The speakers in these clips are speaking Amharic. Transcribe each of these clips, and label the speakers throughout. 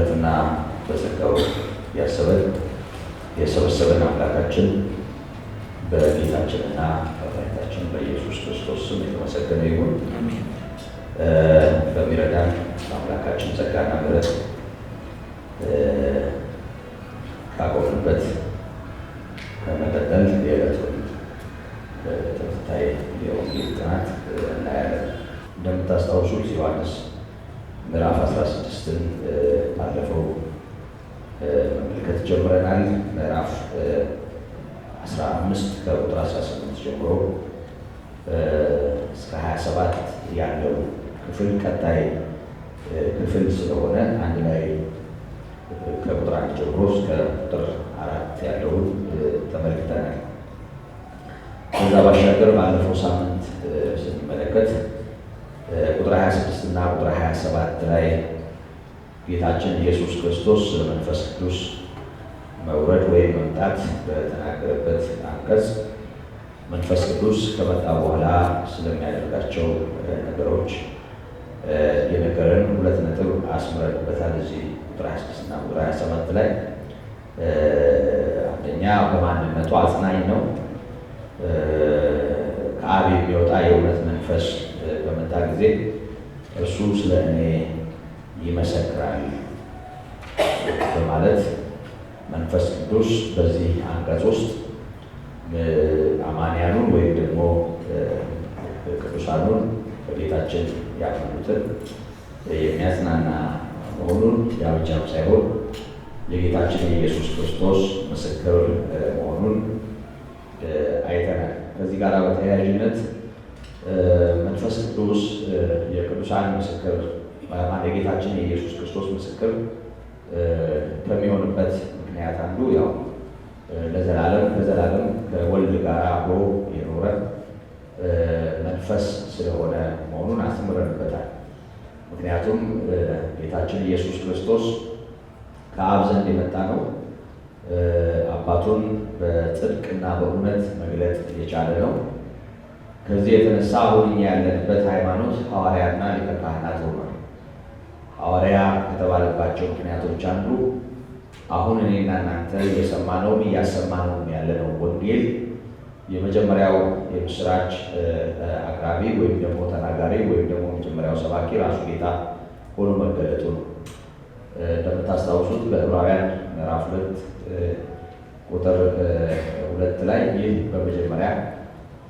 Speaker 1: በምሕረቱና በጸጋው ያሰበን የሰበሰበን አምላካችን በጌታችንና በመድኃኒታችን በኢየሱስ ክርስቶስ ስም የተመሰገነ ይሁን። በሚረዳን አምላካችን ጸጋና ምሕረት ካቆምንበት በመቀጠል የዕለቱን ተከታይ የወንጌል ጥናት እናያለን። እንደምታስታውሱት ዮሐንስ ምዕራፍ 16ን ባለፈው መመልከት ጀምረናል። ምዕራፍ 15 ከቁጥር 18 ጀምሮ እስከ 27 ያለው ክፍል ቀጣይ ክፍል ስለሆነ አንድ ላይ ከቁጥር 1 ጀምሮ እስከ ቁጥር 4 ያለውን ተመልክተናል። ከዛ ባሻገር ባለፈው ሳምንት ስንመለከት ቁጥር 26 እና ቁጥር 27 ላይ ጌታችን ኢየሱስ ክርስቶስ ስለ መንፈስ ቅዱስ መውረድ ወይም መምጣት በተናገረበት አንቀጽ መንፈስ ቅዱስ ከመጣ በኋላ ስለሚያደርጋቸው ነገሮች የነገረን ሁለት ነጥብ አስምረንበታል። እዚህ ቁጥር 26 እና ቁጥር 27 ላይ አንደኛ በማንነቱ አጽናኝ ነው። ከአብ የሚወጣ የእውነት መንፈስ በመጣ ጊዜ እርሱ ስለ እኔ ይመሰክራል በማለት መንፈስ ቅዱስ በዚህ አንቀጽ ውስጥ አማንያኑን ወይም ደግሞ ቅዱሳኑን በጌታችን ያመኑትን የሚያጽናና መሆኑን ያ ብቻም ሳይሆን የጌታችን የኢየሱስ ክርስቶስ ምስክር መሆኑን አይተናል። ከዚህ ጋር በተያያዥነት መንፈስ ቅዱስ የቅዱሳን ምስክር የጌታችን የኢየሱስ ክርስቶስ ምስክር ከሚሆንበት ምክንያት አንዱ ያው ለዘላለም ከዘላለም ከወልድ ጋር አብሮ የኖረ መንፈስ ስለሆነ መሆኑን አስምረንበታል። ምክንያቱም ጌታችን ኢየሱስ ክርስቶስ ከአብ ዘንድ የመጣ ነው። አባቱን በጽድቅና በእውነት መግለጥ የቻለ ነው። ከዚህ የተነሳ አሁን እኛ ያለንበት ሃይማኖት ሐዋርያና ሊቀ ካህናት ሆኗል። ሐዋርያ ከተባለባቸው ምክንያቶች አንዱ አሁን እኔና እናንተ እየሰማነውም እያሰማነውም ያለነው ወንጌል የመጀመሪያው የምስራች አቅራቢ ወይም ደግሞ ተናጋሪ ወይም ደግሞ መጀመሪያው ሰባኪ ራሱ ጌታ ሆኖ መገለጡ ነው። እንደምታስታውሱት በዕብራውያን ምዕራፍ 2 ቁጥር 2 ላይ ይህ በመጀመሪያ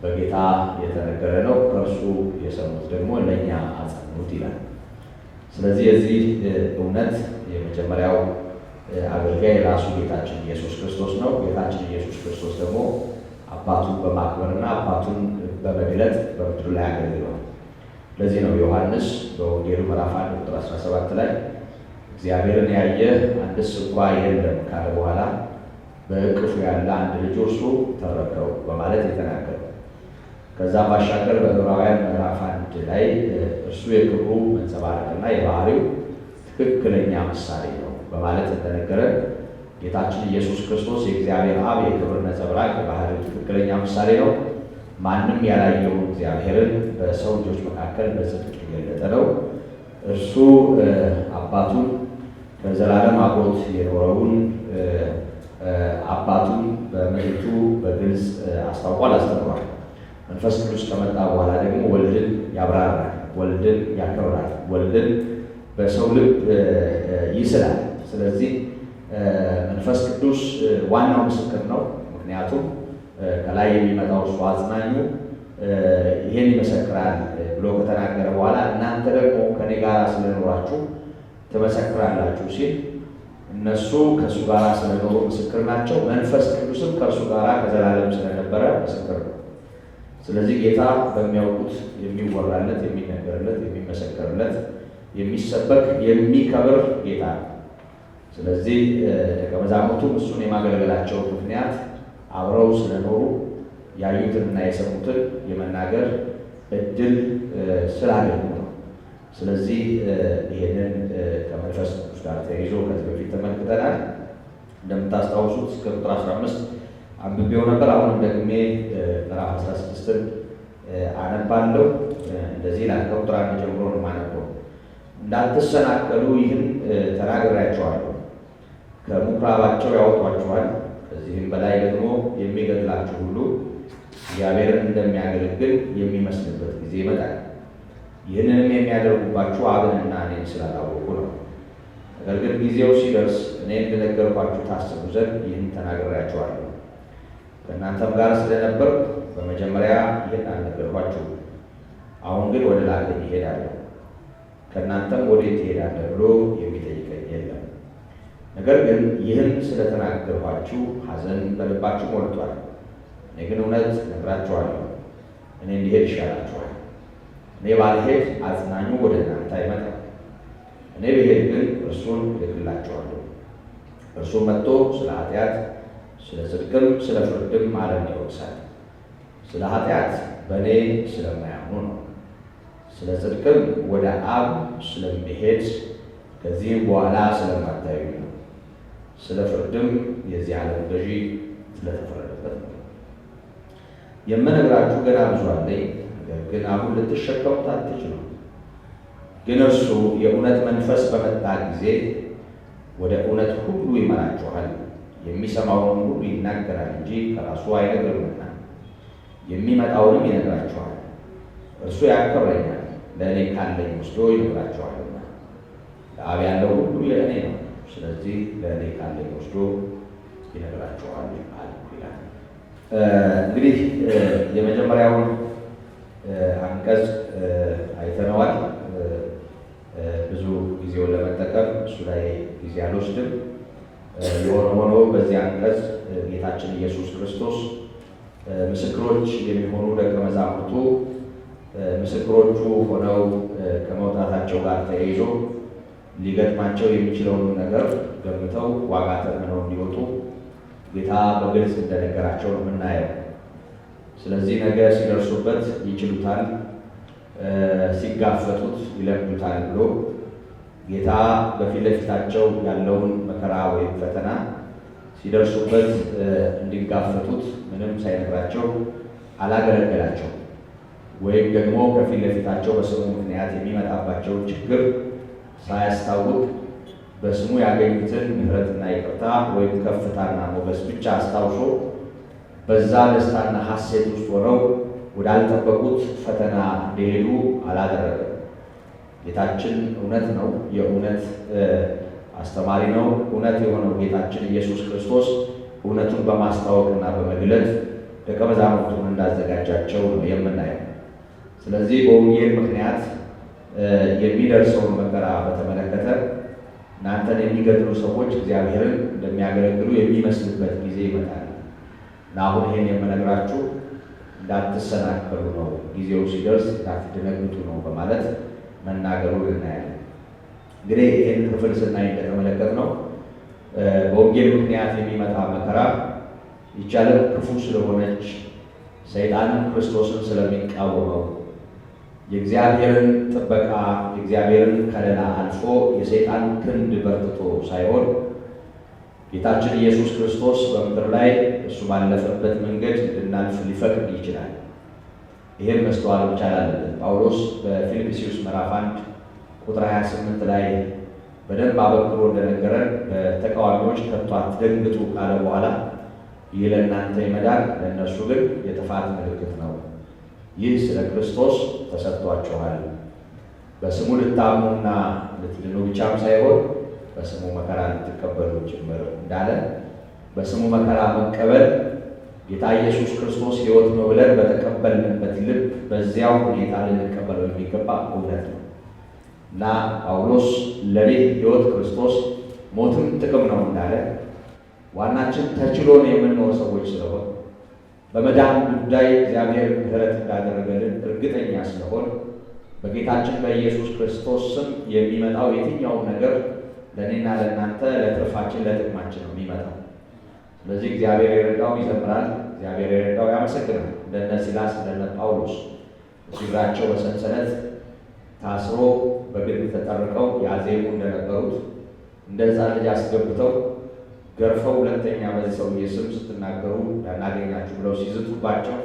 Speaker 1: በጌታ የተነገረ ነው፣ ከእርሱ የሰሙት ደግሞ ለእኛ አጸኑት ይላል። ስለዚህ የዚህ እውነት የመጀመሪያው አገልጋይ ራሱ ጌታችን ኢየሱስ ክርስቶስ ነው። ጌታችን ኢየሱስ ክርስቶስ ደግሞ አባቱን በማክበርና አባቱን በመግለጥ በምድር ላይ አገልግሏል። ለዚህ ነው ዮሐንስ በወንጌሉ ምዕራፍ 1 ቁጥር 17 ላይ እግዚአብሔርን ያየ አንድስ እንኳ የለም ካለ በኋላ በእቅፉ ያለ አንድ ልጅ እርሱ ተረከው በማለት የተናገረው። ከዛ ባሻገር በዕብራውያን ምዕራፍ 1 ላይ እርሱ የክብሩ መንጸባረቅና የባህሪው ትክክለኛ ምሳሌ ነው በማለት እንደነገረ ጌታችን ኢየሱስ ክርስቶስ የእግዚአብሔር አብ የክብር ነጸብራቅ የባህሪው ትክክለኛ ምሳሌ ነው። ማንም ያላየውን እግዚአብሔርን በሰው ልጆች መካከል በጽድቅ የገለጠ ነው። እርሱ አባቱን ከዘላለም አብሮት የኖረውን አባቱን በምሕረቱ በግልጽ አስታውቋል፣ አስተምሯል። መንፈስ ቅዱስ ከመጣ በኋላ ደግሞ ወልድን ያብራራል፣ ወልድን ያከብራል፣ ወልድን በሰው ልብ ይስላል። ስለዚህ መንፈስ ቅዱስ ዋናው ምስክር ነው። ምክንያቱም ከላይ የሚመጣው እርሱ አጽናኙ ይሄን ይመሰክራል ብሎ ከተናገረ በኋላ እናንተ ደግሞ ከኔ ጋር ስለኖራችሁ ትመሰክራላችሁ ሲል እነሱ ከእሱ ጋር ስለኖሩ ምስክር ናቸው። መንፈስ ቅዱስም ከእርሱ ጋር ከዘላለም ስለነበረ ምስክር ነው። ስለዚህ ጌታ በሚያውቁት የሚወራለት፣ የሚነገርለት፣ የሚመሰከርለት፣ የሚሰበክ፣ የሚከብር ጌታ ነው። ስለዚህ ደቀ መዛሙርቱም እሱን የማገልገላቸው ምክንያት አብረው ስለኖሩ ያዩትንና የሰሙትን የመናገር እድል ስላገኙ ነው። ስለዚህ ይህንን ከመንፈስ ቅዱስ ጋር ተይዞ ከዚህ በፊት ተመልክተናል። እንደምታስታውሱት እስከ ቁጥር 15 አንብቤው ነበር። አሁንም ደግሜ ምዕራፍ 16ን አነባለሁ። እንደዚህ ይላል። ከቁጥር 1 ጀምሮ ነው የማነበው። እንዳትሰናከሉ ይህን ተናግሬያችኋለሁ። ከምኩራባቸው ያወጧችኋል። ከዚህም በላይ ደግሞ የሚገድላችሁ ሁሉ እግዚአብሔርን እንደሚያገለግል የሚመስልበት ጊዜ ይመጣል። ይህንንም የሚያደርጉባችሁ አብንና እኔን ስላላወቁ ነው። ነገር ግን ጊዜው ሲደርስ እኔ እንደነገርኳችሁ ታስቡ ዘንድ ይህን ተናግሬያችኋለሁ። ከእናንተም ጋር ስለነበርኩ በመጀመሪያ ይህን አልነገርኳችሁም። አሁን ግን ወደ ላከኝ እሄዳለሁ፣ ከእናንተም ወዴት ትሄዳለህ ብሎ የሚጠይቀኝ የለም። ነገር ግን ይህን ስለተናገርኋችሁ ሐዘን በልባችሁ ሞልቷል። እኔ ግን እውነት እነግራችኋለሁ፣ እኔ እንዲሄድ ይሻላችኋል። እኔ ባልሄድ አጽናኙ ወደ እናንተ አይመጣም። እኔ ብሄድ ግን እርሱን እልክላችኋለሁ። እርሱም መጥቶ ስለ ኃጢአት፣ ስለ ጽድቅም ስለ ፍርድም ዓለምን ይወቅሳል። ስለ ኃጢአት በእኔ ስለማያምኑ ነው። ስለ ጽድቅም ወደ አብ ስለሚሄድ ከዚህም በኋላ ስለማታዩኝ ነው። ስለ ፍርድም የዚህ ዓለም ገዢ ስለተፈረደበት ነው። የምነግራችሁ ገና ብዙ አለኝ፣ ነገር ግን አሁን ልትሸከሙት አትችሉም። ግን እርሱ የእውነት መንፈስ በመጣ ጊዜ ወደ እውነት ሁሉ ይመራችኋል። የሚሰማውን ሁሉ ይናገራል እንጂ ከራሱ አይነግርምና የሚመጣውንም ይነግራችኋል። እርሱ ያከብረኛል፣ ለእኔ ካለኝ ወስዶ ይነግራችኋልና። ለአብ ያለው ሁሉ የእኔ ነው። ስለዚህ ለእኔ ካለኝ ወስዶ ይነግራችኋል አልኩ ይላል። እንግዲህ የመጀመሪያውን አንቀጽ አይተነዋል። ብዙ ጊዜውን ለመጠቀም እሱ ላይ ጊዜ አልወስድም። የሆነ ሆኖ በዚህ አንቀጽ ጌታችን ኢየሱስ ክርስቶስ ምስክሮች የሚሆኑ ደቀ መዛሙርቱ ምስክሮቹ ሆነው ከመውጣታቸው ጋር ተያይዞ ሊገጥማቸው የሚችለውን ነገር ገምተው ዋጋ ተመነው እንዲወጡ ጌታ በግልጽ እንደነገራቸው ነው የምናየው። ስለዚህ ነገ ሲደርሱበት ይችሉታል፣ ሲጋፈጡት ይለምዱታል ብሎ ጌታ በፊት ለፊታቸው ያለውን መከራ ወይም ፈተና ሲደርሱበት እንዲጋፈጡት ምንም ሳይነግራቸው አላገለገላቸው። ወይም ደግሞ ከፊት ለፊታቸው በስሙ ምክንያት የሚመጣባቸውን ችግር ሳያስታውቅ በስሙ ያገኙትን ምሕረትና ይቅርታ ወይም ከፍታና ሞገስ ብቻ አስታውሶ በዛ ደስታና ሐሴት ውስጥ ሆነው ወዳልጠበቁት ፈተና እንዲሄዱ አላደረገም። ጌታችን እውነት ነው፣ የእውነት አስተማሪ ነው። እውነት የሆነው ጌታችን ኢየሱስ ክርስቶስ እውነቱን በማስታወቅና በመግለጥ ደቀ መዛሙርቱን እንዳዘጋጃቸው ነው የምናየው። ስለዚህ በወንጌል ምክንያት የሚደርሰውን መከራ በተመለከተ እናንተን የሚገድሉ ሰዎች እግዚአብሔርን እንደሚያገለግሉ የሚመስልበት ጊዜ ይመጣል እና አሁን ይሄን የምነግራችሁ እንዳትሰናከሉ ነው፣ ጊዜው ሲደርስ እንዳትደነግጡ ነው በማለት መናገሩን እናያለን። እንግዲህ ይህን ክፍል ስናይ እንደተመለከትነው በወንጌል ምክንያት የሚመጣ መከራ ይቻለም ክፉ ስለሆነች ሰይጣንን ክርስቶስን ስለሚቃወመው የእግዚአብሔርን ጥበቃ የእግዚአብሔርን ከለላ አልፎ የሰይጣን ክንድ በርትቶ ሳይሆን ጌታችን ኢየሱስ ክርስቶስ በምድር ላይ እሱ ባለፈበት መንገድ እንድናልፍ ሊፈቅድ ይችላል። ይህም መስተዋል መቻል አለብን። ጳውሎስ በፊልጵስዩስ ምዕራፍ 1 ቁጥር 28 ላይ በደንብ አበክሮ እንደነገረን በተቃዋሚዎች ከቶ አትደንግጡ ካለ በኋላ ይህ ለእናንተ ይመዳል፣ ለእነርሱ ግን የጥፋት ምልክት ነው። ይህ ስለ ክርስቶስ ተሰጥቷችኋል፣ በስሙ ልታምኑና ልትድኑ ብቻም ሳይሆን በስሙ መከራ ልትቀበሉ ጭምር እንዳለ በስሙ መከራ መቀበል ጌታ ኢየሱስ ክርስቶስ ሕይወት ነው ብለን በተቀበልንበት ልብ በዚያው ሁኔታ ልንቀበለው የሚገባ እውነት ነው እና ጳውሎስ ለኔ ሕይወት ክርስቶስ ሞትም ጥቅም ነው እንዳለ ዋናችን ተችሎን የምንኖር ሰዎች ስለሆን በመዳን ጉዳይ እግዚአብሔር ምሕረት እንዳደረገልን እርግጠኛ ስለሆን በጌታችን በኢየሱስ ክርስቶስ ስም የሚመጣው የትኛውም ነገር ለእኔና ለእናንተ ለትርፋችን ለጥቅማችን ነው የሚመጣው። ስለዚህ እግዚአብሔር የረዳው ይዘምራል፣ እግዚአብሔር የረዳው ያመሰግናል። እንደነ ሲላስ እንደነ ጳውሎስ እግራቸው በሰንሰለት ታስሮ በግንድ ተጠርቀው ያዜሙ እንደነበሩት እንደ ሕፃን ልጅ አስገብተው ገርፈው ሁለተኛ በዚህ ሰውዬ ስም ስትናገሩ ያናገኛችሁ ብለው ሲዝቱባቸው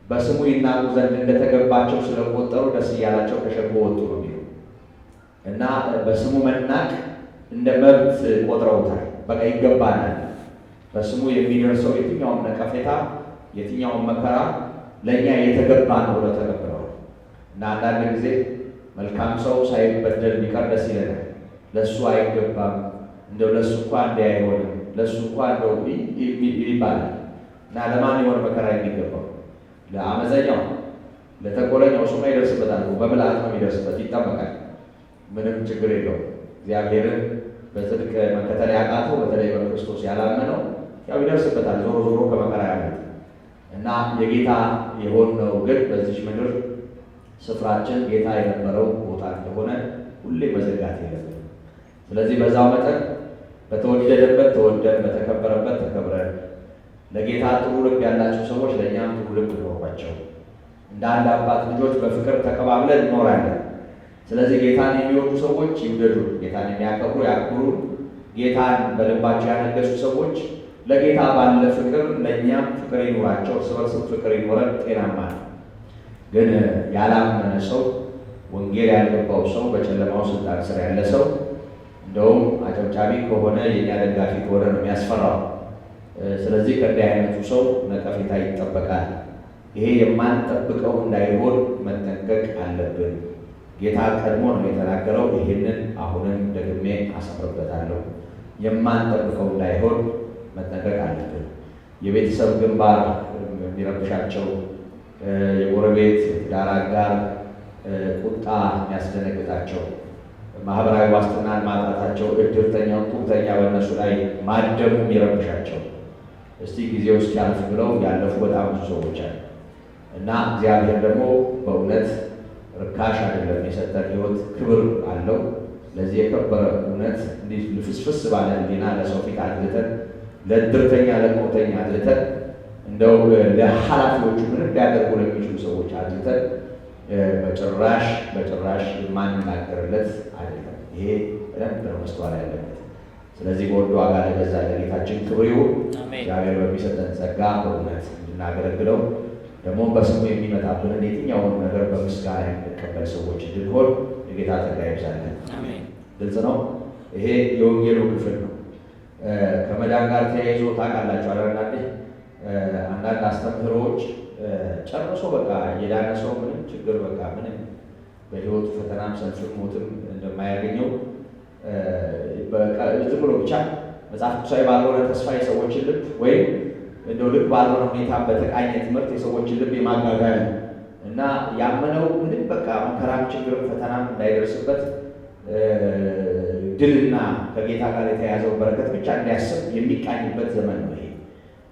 Speaker 1: በስሙ ይናቁ ዘንድ እንደተገባቸው ስለቆጠሩ ደስ እያላቸው ከሸንጎ ወጡ ነው የሚለው እና በስሙ መናቅ እንደ መብት ቆጥረውታል፣ በቃ ይገባናል። በስሙ የሚደርሰው የትኛውም ነቀፌታ የትኛውም መከራ ለእኛ የተገባ ነው ብለው ተቀብለዋል። እና አንዳንድ ጊዜ መልካም ሰው ሳይበደል ቢቀር ደስ ይለናል። ለእሱ አይገባም፣ እንደው ለእሱ እንኳ እንዲህ አይሆንም፣ ለእሱ እንኳ እንደው ይባላል። እና ለማን የሆነ መከራ የሚገባው? ለአመፀኛው፣ ለተንኮለኛው እሱማ ይደርስበታል። በምልአት ነው የሚደርስበት፣ ይጠበቃል። ምንም ችግር የለውም። እግዚአብሔርን በጽድቅ መከተል ያቃተው በተለይ በክርስቶስ ያላመነው ያው ይደርስበታል። ዞሮ ዞሮ ከመከራ ያመልጥ እና የጌታ የሆነው ግን በዚች ምድር ስፍራችን ጌታ የነበረው ቦታ እንደሆነ ሁሌ መዘጋት የለብንም። ስለዚህ በዛው መጠን በተወደደበት ተወደን፣ በተከበረበት ተከብረን፣ ለጌታ ጥሩ ልብ ያላቸው ሰዎች ለእኛም ጥሩ ልብ ኖሯቸው እንደ አንድ አባት ልጆች በፍቅር ተቀባብለን እንኖራለን። ስለዚህ ጌታን የሚወዱ ሰዎች ይውደዱ፣ ጌታን የሚያከብሩ ያክብሩ። ጌታን በልባቸው ያነገሱ ሰዎች ለጌታ ባለ ፍቅር ለእኛም ፍቅር ይኑራቸው፣ እርስ በርስ ፍቅር ይኖረን። ጤናማ ነው። ግን ያላመነ ሰው፣ ወንጌል ያልገባው ሰው፣ በጨለማው ስልጣን ስር ያለ ሰው እንደውም አጨብጫቢ ከሆነ የእኛ ደጋፊ ከሆነ ነው የሚያስፈራው። ስለዚህ ከእንዲህ አይነቱ ሰው ነቀፌታ ይጠበቃል። ይሄ የማንጠብቀው እንዳይሆን መጠንቀቅ አለብን። ጌታ ቀድሞ ነው የተናገረው። ይህንን አሁንም ደግሜ አሰምርበታለሁ። የማንጠብቀው እንዳይሆን መጠንቀቅ አለብን። የቤተሰብ ግንባር የሚረብሻቸው፣ የጎረቤት የትዳር አጋር ቁጣ የሚያስደነግጣቸው፣ ማህበራዊ ዋስትናን ማጣታቸው፣ እድርተኛው ቁርተኛ በእነሱ ላይ ማደሙ የሚረብሻቸው እስቲ ጊዜው እስኪያልፍ ብለው ያለፉ በጣም ብዙ ሰዎች አሉ እና እግዚአብሔር ደግሞ በእውነት ርካሽ አይደለም የሰጠን ሕይወት ክብር አለው። ለዚህ የከበረ እውነት እንዲህ ልፍስፍስ ባለ ሕሊና ለሰው ፊት አድልተን፣ ለእድርተኛ ለቁርተኛ አድልተን፣ እንደው ለኃላፊዎቹ ምንም ሊያደርጉ ለሚችሉ ሰዎች አድልተን በጭራሽ የማንናገርለት አይደለም። ይሄ በደንብ ነው መስተዋል ያለበት። ስለዚህ በወዶ ዋጋ ለገዛ ለጌታችን ክብር ይሁን። እግዚአብሔር በሚሰጠን ጸጋ በእውነት እንድናገለግለው ደግሞ በስሙ የሚመጣብንን የትኛውን ነገር በምስጋና የምንቀበል ሰዎች እንድንሆን የጌታ ጸጋ ይብዛልን። ግልጽ ነው። ይሄ የወንጌሉ ክፍል ነው። ከመዳን ጋር ተያይዞ ታውቃላችሁ አንዳንድ አስተምህሮዎች ጨርሶ በቃ የዳነ ሰው ምንም ችግር በቃ ምንም በሕይወቱ ፈተናም ሰልፍም ሞትም እንደማያገኘው ዝም ብሎ ብቻ መጽሐፍ ቅዱሳዊ ባልሆነ ተስፋ የሰዎችን ልብ ወይም እንደው ልብ ባልሆነ ሁኔታ በተቃኘ ትምህርት የሰዎችን ልብ የማጋጋል እና ያመነው ምንም በቃ መከራም ችግርም ፈተናም እንዳይደርስበት ድልና ከጌታ ጋር የተያዘው በረከት ብቻ እንዲያስብ የሚቃኝበት ዘመን ነው ይሄ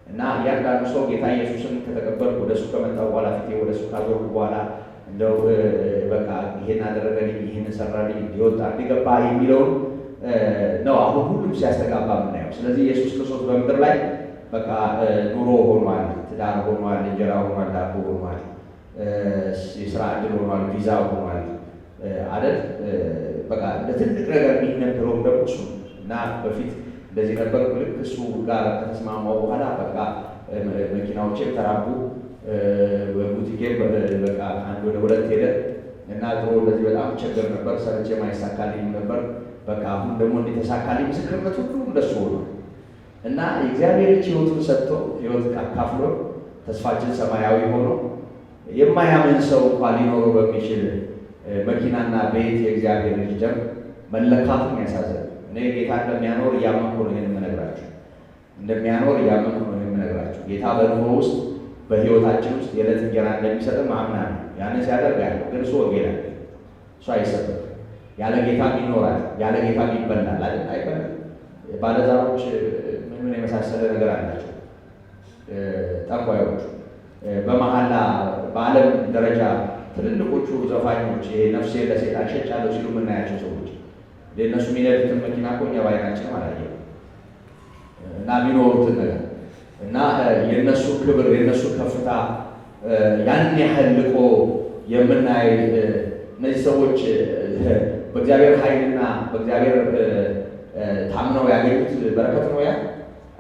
Speaker 1: እና እያንዳንዱ ሰው ጌታ ኢየሱስን ከተቀበልኩ ወደሱ ከመጣሁ በኋላ ፊቴ ወደሱ ካዞርኩ በኋላ እንደው በቃ ይሄን አደረገልኝ፣ ይሄን ሰራልኝ፣ እንዲወጣ እንዲገባ የሚለውን ነው አሁን ሁሉም ሲያስተጋባ የምናየው። ስለዚህ ኢየሱስ ክርስቶስ በምድር ላይ በቃ ኑሮ ሆኗል፣ ትዳር ሆኗል፣ እንጀራ ሆኗል፣ ዳቦ ሆኗል፣ የስራ ዕድል ሆኗል፣ ቪዛ ሆኗል አይደል? በቃ እንደ ትልቅ ነገር የሚነገረውም ደግሞ እሱ እና በፊት እንደዚህ ነበር። ልክ እሱ ጋር ከተስማማው በኋላ በቃ መኪናዎቼ ተራቡ፣ ቡቲኬም በቃ አንድ ወደ ሁለት ሄደ እና ድሮ እንደዚህ በጣም ቸገር ነበር፣ ሰርቼ ማይሳካልኝ ነበር። በቃ አሁን ደግሞ እንደተሳካልኝ ምስክርነት ሁሉ እንደሱ ሆኖ እና የእግዚአብሔር ልጅ ሕይወቱን ሰጥቶ ሕይወት አካፍሎ ተስፋችን ሰማያዊ ሆኖ የማያምን ሰው እንኳን ሊኖረው በሚችል መኪናና ቤት የእግዚአብሔር ልጅ ደም መለካቱን ያሳዝናል። እኔ ጌታ እንደሚያኖር እያመንኩ ነው ይህን የምነግራችሁ፣ እንደሚያኖር እያመንኩ ነው ይህን የምነግራችሁ። ጌታ በኑሮ ውስጥ በሕይወታችን ውስጥ የዕለት እንጀራ እንደሚሰጥም አምናለሁ። ያንን ሲያደርግ ያለው ግን እሱ ወንጌል አለ፣ እሱ አይሰጥም። ያለ ጌታም ይኖራል፣ ያለ ጌታም ይበላል አይደል? አይበላል። ባለዛሮች ምን የመሳሰለ ነገር አላቸው ጠንቋዮቹ። በመሐላ በዓለም ደረጃ ትልልቆቹ ዘፋኞች ነፍሴን ለሰይጣን ሸጫለሁ ሲሉ የምናያቸው ሰዎች ለእነሱ የሚነዱትን መኪና እኮ እኛ ባይናችን አላየንም እና የሚኖሩትን ነገር እና የእነሱ ክብር የእነሱ ከፍታ ያን ያህል ልቆ የምናይ እነዚህ ሰዎች በእግዚአብሔር ኃይልና በእግዚአብሔር ታምነው ያገኙት በረከት ነው ያ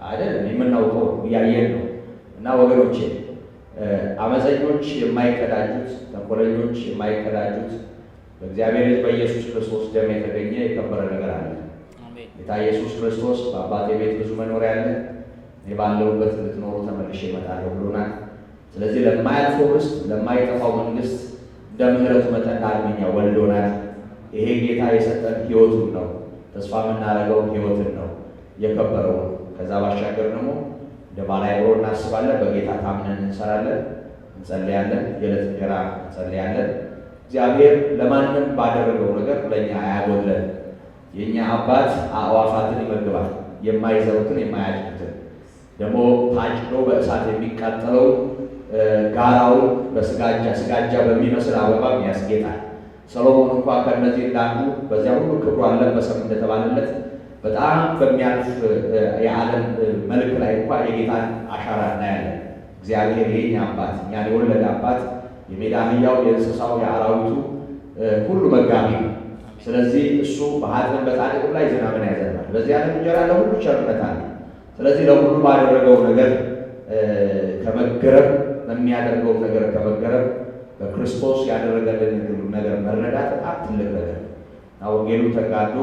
Speaker 1: አይደለም፣ የምናውቀው እያየን ነው። እና ወገኖቼ አመፀኞች የማይቀዳጁት፣ ተንኮለኞች የማይቀዳጁት በእግዚአብሔር ልጅ በኢየሱስ ክርስቶስ ደም የተገኘ የከበረ ነገር አለ። ጌታ ኢየሱስ ክርስቶስ በአባቴ ቤት ብዙ መኖሪያ አለ፣ እኔ ባለሁበት እንድትኖሩ ተመልሼ እመጣለሁ ብሎናል። ስለዚህ ለማያልፈው ርስት ለማይጠፋው መንግስት እንደ ምሕረቱ መጠን ዳግመኛ ወልዶናል። ይሄ ጌታ የሰጠን ሕይወቱን ነው። ተስፋ የምናደርገው ሕይወትን ነው የከበረውን። ከዛ ባሻገር ደግሞ እንደ ባለአእምሮ እናስባለን፣ በጌታ ታምነን እንሰራለን፣ እንጸልያለን፣ የዕለት እንጀራ እንጸልያለን። እግዚአብሔር ለማንም ባደረገው ነገር ለእኛ አያጎድለን። የእኛ አባት አዕዋፋትን ይመግባል፣ የማይዘሩትን የማያጭዱትን ደግሞ ታጭዶ በእሳት የሚቃጠለው ጋራውን ስጋጃ በሚመስል አበባም ያስጌጣል። ሰሎሞን እንኳ ከእነዚህ እንዳንዱ በዚያ ሁሉ ክብሩ አልለበሰም እንደተባለለት በጣም በሚያልፍ የዓለም መልክ ላይ እንኳ የጌታን አሻራ እናያለን። እግዚአብሔር የኛ አባት፣ እኛን የወለደ አባት፣ የሜዳ አህያው፣ የእንስሳው፣ የአራዊቱ ሁሉ መጋቢ ነው። ስለዚህ እሱ በኃጥእም በጻድቅም ላይ ዝናብን ያዘንባል። በዚህ ዓለም እንጀራ ለሁሉ ቸርነት አለ። ስለዚህ ለሁሉ ባደረገው ነገር ከመገረም በሚያደርገው ነገር ከመገረም በክርስቶስ ያደረገልን ነገር መረዳት በጣም ትልቅ ነገር ነው እና ወንጌሉ ተጋዶ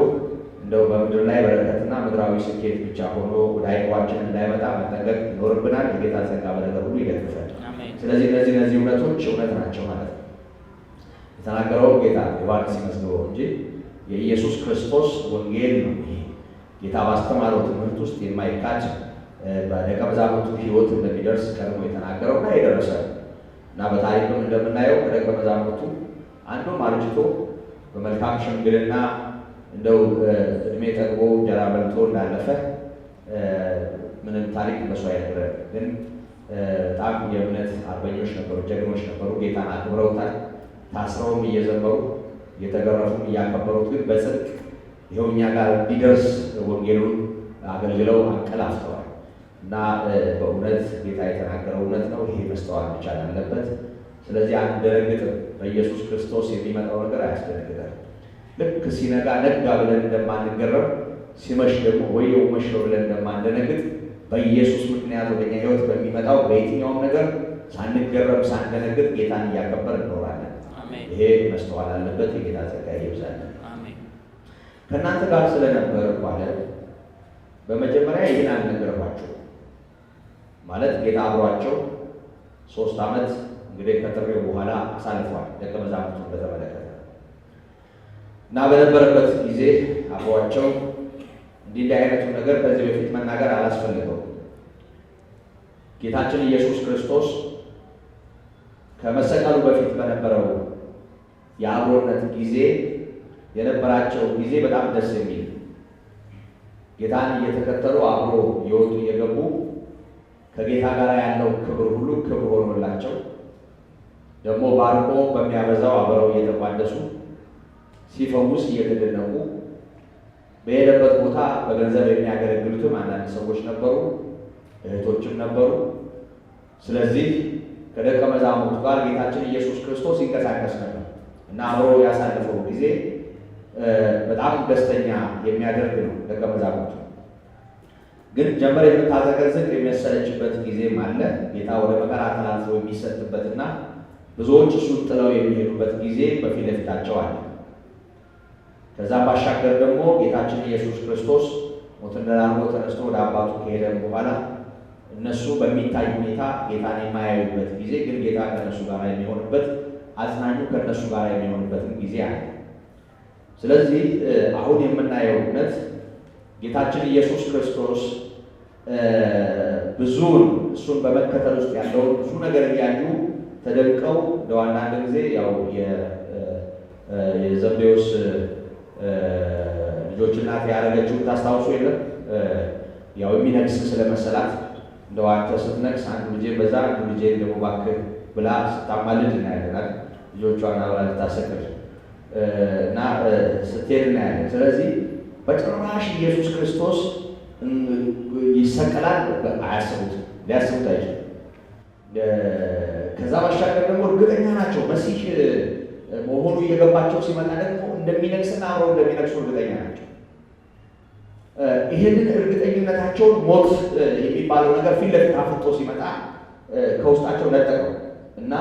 Speaker 1: እንደው በምድር ላይ በረከትና ምድራዊ ስኬት ብቻ ሆኖ ወደ አይቋችን እንዳይመጣ መጠንቀቅ ይኖርብናል። የጌታ ጸጋ በነገር ሁሉ ይደግፈን። ስለዚህ እነዚህ እውነቶች እውነት ናቸው ማለት ነው። የተናገረው ጌታ ዮሐንስ ሲመስለው እንጂ የኢየሱስ ክርስቶስ ወንጌል ነው። ይሄ ጌታ ባስተማረው ትምህርት ውስጥ የማይካድ በደቀ መዛሙርቱ ሕይወት እንደሚደርስ ቀድሞ የተናገረውና የደረሰ እና በታሪክም እንደምናየው ከደቀ መዛሙርቱ አንዱም አርጅቶ በመልካም ሽምግልና እንደው እድሜ ጠግቦ እንጀራ በልቶ እንዳለፈ ምንም ታሪክ እነሱ አይነግረን። ግን በጣም የእምነት አርበኞች ነበሩ፣ ጀግኖች ነበሩ። ጌታን አክብረውታል። ታስረውም እየዘመሩ እየተገረፉም እያከበሩት፣ ግን በጽድቅ ይኸው እኛ ጋር እንዲደርስ ወንጌሉን አገልግለው አንቀላፍተዋል። እና በእውነት ጌታ የተናገረው እውነት ነው። ይሄ መስተዋል መቻል አለበት። ስለዚህ አንደነግጥም። በኢየሱስ ክርስቶስ የሚመጣው ነገር አያስደነግጠንም። ልክ ሲነጋ ነጋ ብለን እንደማንገረም፣ ሲመሽ ደግሞ ወየው መሽ ነው ብለን እንደማንደነግጥ በኢየሱስ ምክንያት ወደኛ ሕይወት በሚመጣው በየትኛውም ነገር ሳንገረም ሳንደነግጥ ጌታን እያከበር እንኖራለን። ይሄ መስተዋል አለበት። የጌታ ጸጋ ይብዛልን። ከእናንተ ጋር ስለነበር ባለ በመጀመሪያ ይህን አልነገርኳቸው ማለት ጌታ አብሯቸው 3 ዓመት እንግዲህ ከጥሪው በኋላ አሳልፏል። ደቀ መዛሙርቱን በተመለከተ እና በነበረበት ጊዜ አብሯቸው እንዲህ አይነቱ ነገር ከዚህ በፊት መናገር አላስፈልገው። ጌታችን ኢየሱስ ክርስቶስ ከመሰቀሉ በፊት በነበረው የአብሮነት ጊዜ የነበራቸው ጊዜ በጣም ደስ የሚል ጌታን እየተከተሉ አብሮ የወጡ እየገቡ ከጌታ ጋር ያለው ክብር ሁሉ ክብር ሆኖላቸው ደግሞ ባርኮ በሚያበዛው አብረው እየተቋደሱ ሲፈውስ እየተደነቁ በሄደበት ቦታ በገንዘብ የሚያገለግሉትም አንዳንድ ሰዎች ነበሩ፣ እህቶችም ነበሩ። ስለዚህ ከደቀ መዛሙርቱ ጋር ጌታችን ኢየሱስ ክርስቶስ ይንቀሳቀስ ነበር እና አብሮ ያሳለፈው ጊዜ በጣም ደስተኛ የሚያደርግ ነው። ደቀ መዛሙርቱ ግን ጀመር የምታዘቀዝቅ የሚያሰለችበት ጊዜም አለ። ጌታ ወደ መከራ ተላልፎ የሚሰጥበትና ብዙዎች እሱን ጥለው የሚሄዱበት ጊዜ በፊት ለፊታቸው አለ። ከዛ ባሻገር ደግሞ ጌታችን ኢየሱስ ክርስቶስ ሞትን ድል አድርጎ ተነስቶ ወደ አባቱ ከሄደ በኋላ እነሱ በሚታይ ሁኔታ ጌታን የማያዩበት ጊዜ፣ ግን ጌታ ከእነሱ ጋር የሚሆንበት አጽናኙ ከእነሱ ጋር የሚሆንበትን ጊዜ አለ። ስለዚህ አሁን የምናየው እውነት ጌታችን ኢየሱስ ክርስቶስ ብዙውን እሱን በመከተል ውስጥ ያለውን ብዙ ነገር እያዩ ተደንቀው እንደው አንዳንድ ጊዜ ያው የዘብዴዎስ ልጆች እናት ያደረገችውን ታስታውሱ የለም? ያው የሚነግስ ስለመሰላት እንደው አንተ ስትነግስ አንዱ ልጄ በዛ አንዱ ልጄ ደግሞ እባክህ ብላ ስታማልድ እናያለን። ልጆቿን አብራ ልታሰቅል እና ስትሄድ እናያለን። ስለዚህ በጭራሽ ኢየሱስ ክርስቶስ ይሰቀላል አያስቡትም፣ ሊያስቡት አይችሉም። ከዛ ባሻገር ደግሞ እርግጠኛ ናቸው መሲህ መሆኑ እየገባቸው ሲመጣ ደግሞ እንደሚነግስና አብረው እንደሚነግሱ እርግጠኛ ናቸው። ይህንን እርግጠኝነታቸውን ሞት የሚባለው ነገር ፊት ለፊት አፍጦ ሲመጣ ከውስጣቸው ነጠቀው እና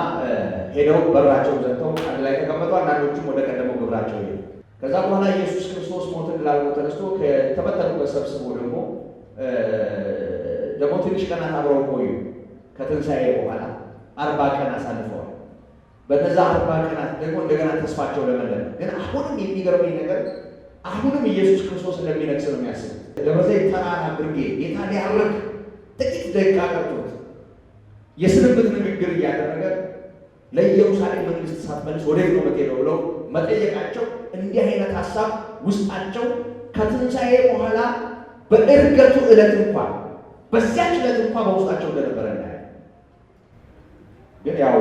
Speaker 1: ሄደው በራቸውን ዘግተው አንድ ላይ ተቀመጡ። አንዳንዶቹም ወደ ቀደመው ግብራቸው ሄዱ። ከዛ በኋላ ኢየሱስ ክርስቶስ ሞትን ድል አድርጎ ተነስቶ ከተበተኑበት ሰብስቦ ደግሞ ትንሽ ቀናት አብረው ቆዩ። ከትንሣኤ በኋላ 40 ቀን አሳልፈዋል። በነዛ 40 ቀናት ደግሞ እንደገና ተስፋቸው ለመለመ። ግን አሁንም የሚገርመኝ ነገር አሁንም ኢየሱስ ክርስቶስ እንደሚነግስ ነው የሚያስቡት። ደብረ ዘይት ተራራ ግርጌ ጌታ ሊያርግ ጥቂት ደቂቃ ቀርቶት የስንብት ንግግር እያደረገ ለኢየሩሳሌም መንግስት ሳትመልስ ወዴት ነው የምትሄደው ብለው መጠየቃቸው እንዲህ አይነት ሀሳብ ውስጣቸው ከትንሣኤ በኋላ በዕርገቱ ዕለት እንኳን በዚያች ዕለት እንኳን በውስጣቸው እንደነበረ እናያለን። ግን ያው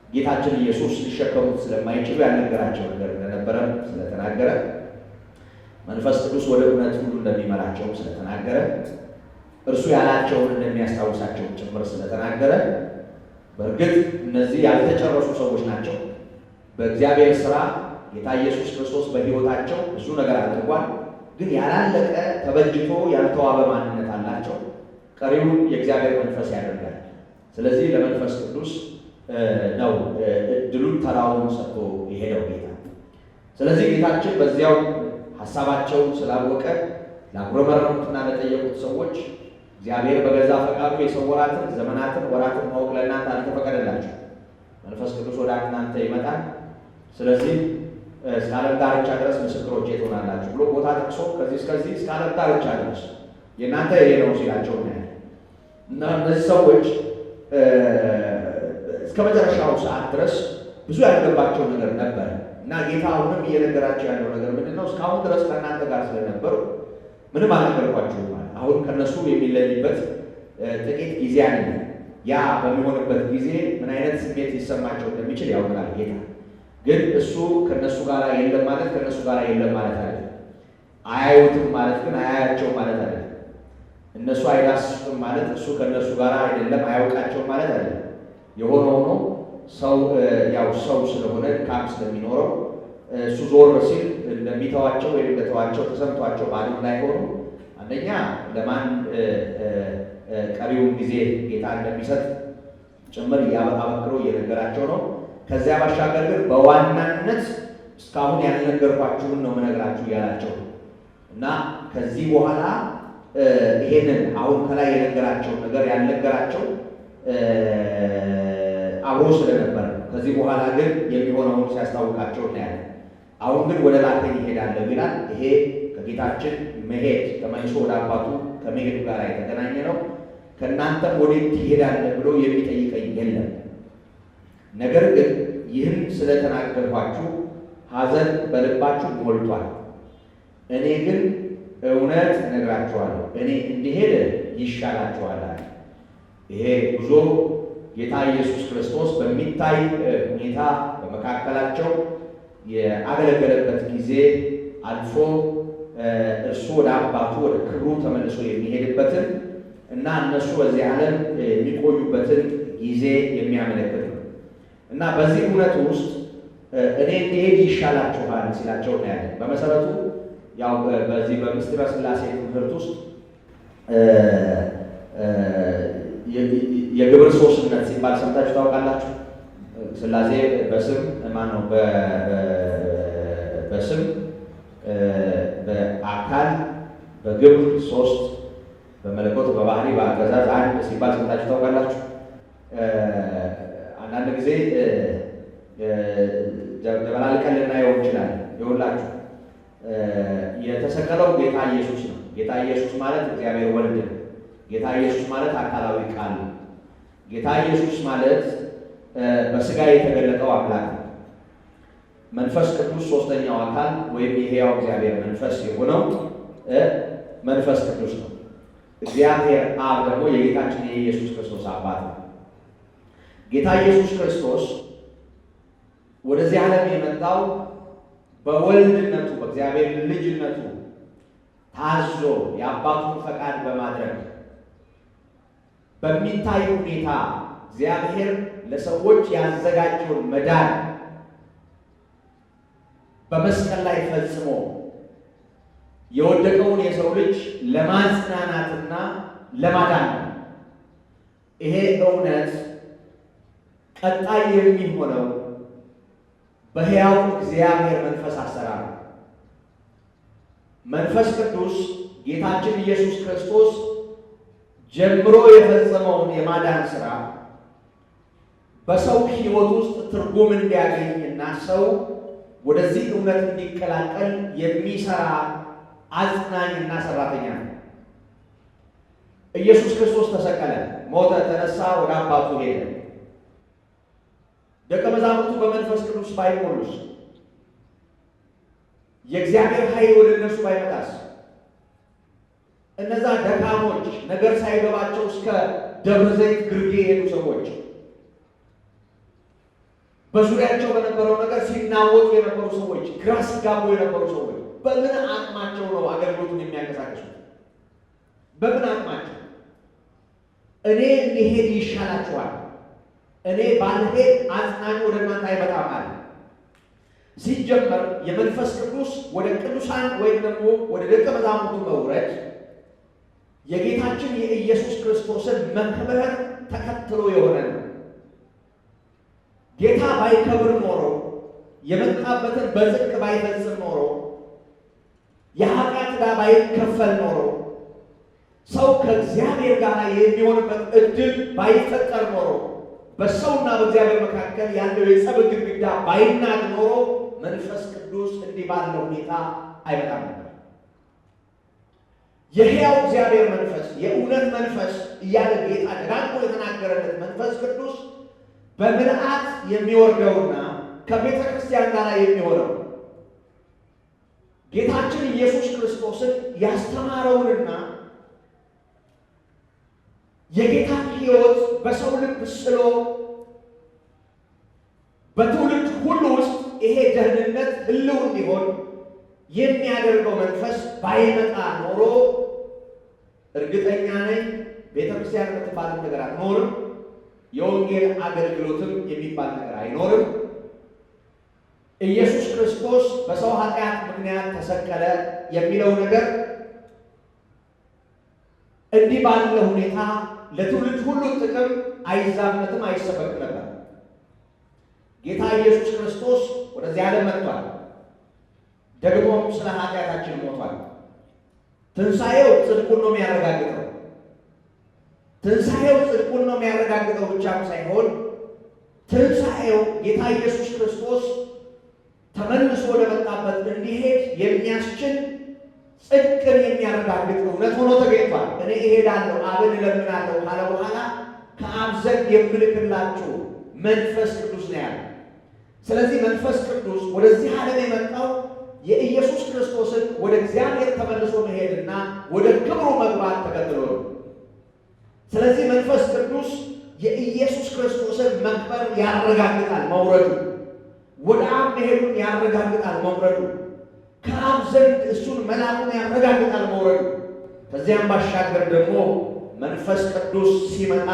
Speaker 1: ጌታችን ኢየሱስ ሊሸከሙት ስለማይችሉ ያልነገራቸው ነገር እንደነበረ ስለተናገረ መንፈስ ቅዱስ ወደ እውነት ሁሉ እንደሚመራቸው ስለተናገረ እርሱ ያላቸውን እንደሚያስታውሳቸው ጭምር ስለተናገረ በእርግጥ እነዚህ ያልተጨረሱ ሰዎች ናቸው። በእግዚአብሔር ሥራ ጌታ ኢየሱስ ክርስቶስ በሕይወታቸው ብዙ ነገር አድርጓል። ግን ያላለቀ ተበጅቶ ያልተዋበ ማንነት አላቸው። ቀሪውን የእግዚአብሔር መንፈስ ያደርጋል። ስለዚህ ለመንፈስ ቅዱስ ነው እድሉን ተራውን ሰጥቶ የሄደው ጌታ። ስለዚህ ጌታችን በዚያው ሀሳባቸውን ስላወቀ ላጉረመረሙትና ለጠየቁት ሰዎች እግዚአብሔር በገዛ ፈቃዱ የሰወራትን ዘመናትን ወራትን ማወቅ ለእናንተ አልተፈቀደላችሁ፣ መንፈስ ቅዱስ ወደ እናንተ ይመጣል፣ ስለዚህ እስከ ዓለም ዳርቻ ድረስ ምስክሮቼ ትሆናላችሁ ብሎ ቦታ ጠቅሶ ከዚህ እስከዚህ እስከ ዓለም ዳርቻ ድረስ የእናንተ ይሄ ነው ሲላቸው ነው። እና እነዚህ ሰዎች እስከ መጨረሻው ሰዓት ድረስ ብዙ ያልገባቸው ነገር ነበር። እና ጌታ አሁንም እየነገራቸው ያለው ነገር ምንድን ነው? እስካሁን ድረስ ከእናንተ ጋር ስለነበሩ ምንም አልነገርኳችሁም ማለት። አሁን ከነሱ የሚለይበት ጥቂት ጊዜ አለ። ያ በሚሆንበት ጊዜ ምን አይነት ስሜት ሊሰማቸው እንደሚችል ያውቃል ጌታ። ግን እሱ ከነሱ ጋር የለም ማለት ከነሱ ጋር የለም ማለት አይደለም። አያዩትም ማለት ግን አያያቸው ማለት አይደለም። እነሱ አይዳስሱትም ማለት እሱ ከነሱ ጋር አይደለም አያውቃቸው ማለት አይደለም። የሆነ ሆኖ ሰው ያው ሰው ስለሆነ ድካም ስለሚኖረው እሱ ዞር ሲል እንደሚተዋቸው ወይም እንደተዋቸው ተሰምቷቸው ባሉ ላይ ሆኖ አንደኛ ለማን ቀሪውን ጊዜ ጌታ እንደሚሰጥ ጭምር አበክሮ እየነገራቸው ነው። ከዚያ ባሻገር ግን በዋናነት እስካሁን ያልነገርኳችሁን ነው የምነግራችሁ እያላቸው እና ከዚህ በኋላ ይሄንን አሁን ከላይ የነገራቸውን ነገር ያልነገራቸው አብሮ ስለነበር ነው። ከዚህ በኋላ ግን የሚሆነውን ሲያስታውቃቸው እናያለን። አሁን ግን ወደ ላከኝ ይሄዳለሁ ይላል። ይሄ ከጌታችን መሄድ ተመልሶ ወደ አባቱ ከመሄዱ ጋር የተገናኘ ነው። ከእናንተም ወዴት ትሄዳለህ ብሎ የሚጠይቀኝ የለም። ነገር ግን ይህን ስለተናገርኳችሁ ሐዘን በልባችሁ ሞልቷል። እኔ ግን እውነት እነግራችኋለሁ፣ እኔ እንዲሄድ ይሻላችኋል። ይሄ ጉዞ ጌታ ኢየሱስ ክርስቶስ በሚታይ ሁኔታ በመካከላቸው ያገለገለበት ጊዜ አልፎ እርሱ ወደ አባቱ ወደ ክብሩ ተመልሶ የሚሄድበትን እና እነሱ በዚህ ዓለም የሚቆዩበትን ጊዜ የሚያመለክት ነው እና በዚህ እውነት ውስጥ እኔ እንዲሄድ ይሻላችኋል ሲላቸው እናያለን። በመሰረቱ ያው በዚህ በምስጢረ ሥላሴ ትምህርት ውስጥ የግብር ሦስትነት ሲባል ሰምታችሁ ታውቃላችሁ። ሥላሴ በስም ማነው በስም በአካል በግብር ሦስት በመለኮት በባህሪ በአገዛዝ አንድ ሲባል ሰምታችሁ ታውቃላችሁ። አንዳንድ ጊዜ ደበላልቀን ልናየው እንችላለን። ይኸውላችሁ የተሰቀለው ጌታ ኢየሱስ ነው። ጌታ ኢየሱስ ማለት እግዚአብሔር ወልድ ነው። ጌታ ኢየሱስ ማለት አካላዊ ቃል ነው። ጌታ ኢየሱስ ማለት በሥጋ የተገለጠው አምላክ ነው። መንፈስ ቅዱስ ሦስተኛው አካል ወይም የሕያው እግዚአብሔር መንፈስ የሆነው መንፈስ ቅዱስ ነው። እግዚአብሔር አብ ደግሞ የጌታችን የኢየሱስ ክርስቶስ አባት ነው። ጌታ ኢየሱስ ክርስቶስ ወደዚህ ዓለም የመጣው በወልድነቱ በእግዚአብሔር ልጅነቱ ታዞ የአባቱን ፈቃድ በማድረግ በሚታይ ሁኔታ እግዚአብሔር ለሰዎች ያዘጋጀውን መዳን በመስቀል ላይ ፈጽሞ የወደቀውን የሰው ልጅ ለማጽናናትና ለማዳን ነው። ይሄ እውነት ቀጣይ የሚሆነው በሕያው እግዚአብሔር መንፈስ አሰራር መንፈስ ቅዱስ ጌታችን ኢየሱስ ክርስቶስ ጀምሮ የፈጸመውን የማዳን ሥራ በሰው ሕይወት ውስጥ ትርጉም እንዲያገኝና ሰው ወደዚህ እውነት እንዲቀላቀል የሚሰራ አጽናኝና ሰራተኛ ነው። ኢየሱስ ክርስቶስ ተሰቀለ፣ ሞተ፣ ተነሳ፣ ወደ አባቱ ሄደ። ደቀ መዛሙርቱ በመንፈስ ቅዱስ ባይሞሉስ? የእግዚአብሔር ኃይል ወደ እነርሱ ባይመጣስ? እነዛ ደካሞች ነገር ሳይገባቸው እስከ ደብረ ዘይት ግርጌ የሄዱ ሰዎች፣ በዙሪያቸው በነበረው ነገር ሲናወጡ የነበሩ ሰዎች፣ ግራ ሲጋቡ የነበሩ ሰዎች በምን አቅማቸው ነው አገልግሎቱን የሚያንቀሳቀሱት? በምን አቅማቸው? እኔ እንሄድ ይሻላችኋል፣ እኔ ባልሄድ አጽናኙ ወደ እናንተ አይመጣም አለ። ሲጀመር የመንፈስ ቅዱስ ወደ ቅዱሳን ወይም ደግሞ ወደ ደቀ መዛሙርቱ መውረድ የጌታችን የኢየሱስ ክርስቶስን መክበር ተከትሎ የሆነ ነው። ጌታ ባይከብር ኖሮ፣ የመጣበትን በጽድቅ ባይፈጽም ኖሮ፣ የኃጢአት ዕዳ ባይከፈል ኖሮ፣ ሰው ከእግዚአብሔር ጋር የሚሆንበት ዕድል ባይፈጠር ኖሮ፣ በሰውና በእግዚአብሔር መካከል ያለው የጸብ ግድግዳ ባይናድ ኖሮ መንፈስ ቅዱስ እንዲህ ባለው ሁኔታ አይመጣም ነበር። የሕያው እግዚአብሔር መንፈስ፣ የእውነት መንፈስ እያለ ጌታ ደጋግሞ የተናገረለት መንፈስ ቅዱስ በምልአት የሚወርደውና ከቤተ ክርስቲያን ጋር የሚሆነው ጌታችን ኢየሱስ ክርስቶስን ያስተማረውንና የጌታን ሕይወት በሰው ልብ ስሎ በትውልድ ሁሉ ውስጥ ይሄ ደህንነት ህልው እንዲሆን የሚያደርገው መንፈስ ባይመጣ ኖሮ እርግጠኛ ነኝ ቤተ ክርስቲያን የምትባል ነገር አትኖርም። የወንጌል አገልግሎትም የሚባል ነገር አይኖርም። ኢየሱስ ክርስቶስ በሰው ኃጢአት ምክንያት ተሰቀለ የሚለው ነገር እንዲህ ባለ ሁኔታ ለትውልድ ሁሉ ጥቅም አይዛመትም፣ አይሰበክም ነበር። ጌታ ኢየሱስ ክርስቶስ ወደዚህ ዓለም መጥቷል። ደግሞም ስለ ኃጢአታችን ሞቷል። ትንሣኤው ጽድቁን ነው የሚያረጋግጠው። ትንሣኤው ጽድቁን ነው የሚያረጋግጠው ብቻም ሳይሆን ትንሣኤው ጌታ ኢየሱስ ክርስቶስ ተመልሶ ለመጣበት እንዲሄድ የሚያስችል ጽድቅን የሚያረጋግጥ እውነት ሆኖ ተገኝቷል። እኔ እሄዳለሁ አብን እለምናለሁ ካለ በኋላ ከአብ ዘንድ የምልክላችሁ መንፈስ ቅዱስ ነው ያለ። ስለዚህ መንፈስ ቅዱስ ወደዚህ ዓለም የመጣው የኢየሱስ ክርስቶስን ወደ እግዚአብሔር ተመልሶ መሄድና ወደ ክብሩ መግባት ተከትሎ ነው። ስለዚህ መንፈስ ቅዱስ የኢየሱስ ክርስቶስን መክበር ያረጋግጣል መውረዱ፣ ወደ አብ መሄዱን ያረጋግጣል መውረዱ፣ ከአብ ዘንድ እሱን መላኩን ያረጋግጣል መውረዱ። ከዚያም ባሻገር ደግሞ መንፈስ ቅዱስ ሲመጣ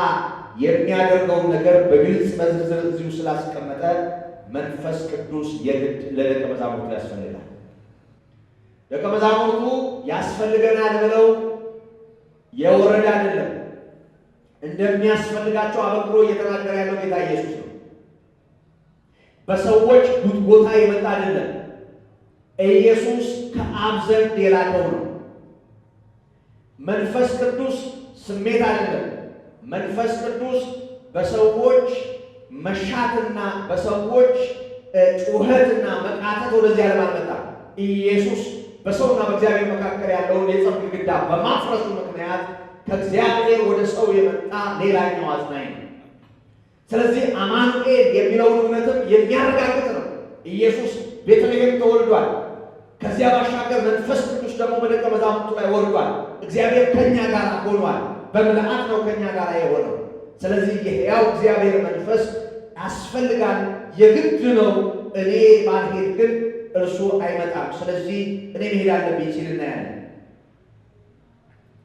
Speaker 1: የሚያደርገውን ነገር በግልጽ በዝርዝር እዚሁ ስላስቀመጠ መንፈስ ቅዱስ የግድ ለደቀ መዛሙርቱ ያስፈልጋል። ደቀ መዛሙርቱ ያስፈልገናል ብለው የወረደ አይደለም፣ እንደሚያስፈልጋቸው አበክሮ እየተናገረ ያለው ጌታ ኢየሱስ ነው። በሰዎች ጉትጎታ የመጣ አይደለም። ኢየሱስ ከአብ ዘንድ የላከው ነው። መንፈስ ቅዱስ ስሜት አይደለም። መንፈስ ቅዱስ በሰዎች መሻትና በሰዎች ጩኸትና መቃተት ወደዚህ ዓለም አልመጣም። ኢየሱስ በሰውና በእግዚአብሔር መካከል ያለውን የጸብ ግድግዳ በማፍረሱ ምክንያት ከእግዚአብሔር ወደ ሰው የመጣ ሌላኛው አጽናኝ ነው። ስለዚህ አማኑኤል የሚለውን እውነትም የሚያረጋግጥ ነው። ኢየሱስ ቤተልሔም ተወልዷል። ከዚያ ባሻገር መንፈስ ቅዱስ ደግሞ በደቀ መዛሙርቱ ላይ ወርዷል። እግዚአብሔር ከኛ ጋር ሆኗል። በምልአት ነው ከኛ ጋር የሆነው። ስለዚህ የሕያው እግዚአብሔር መንፈስ ያስፈልጋል፣ የግድ ነው። እኔ ባልሄድ ግን እርሱ አይመጣም። ስለዚህ እኔ መሄድ አለብኝ ሲል እናያለን።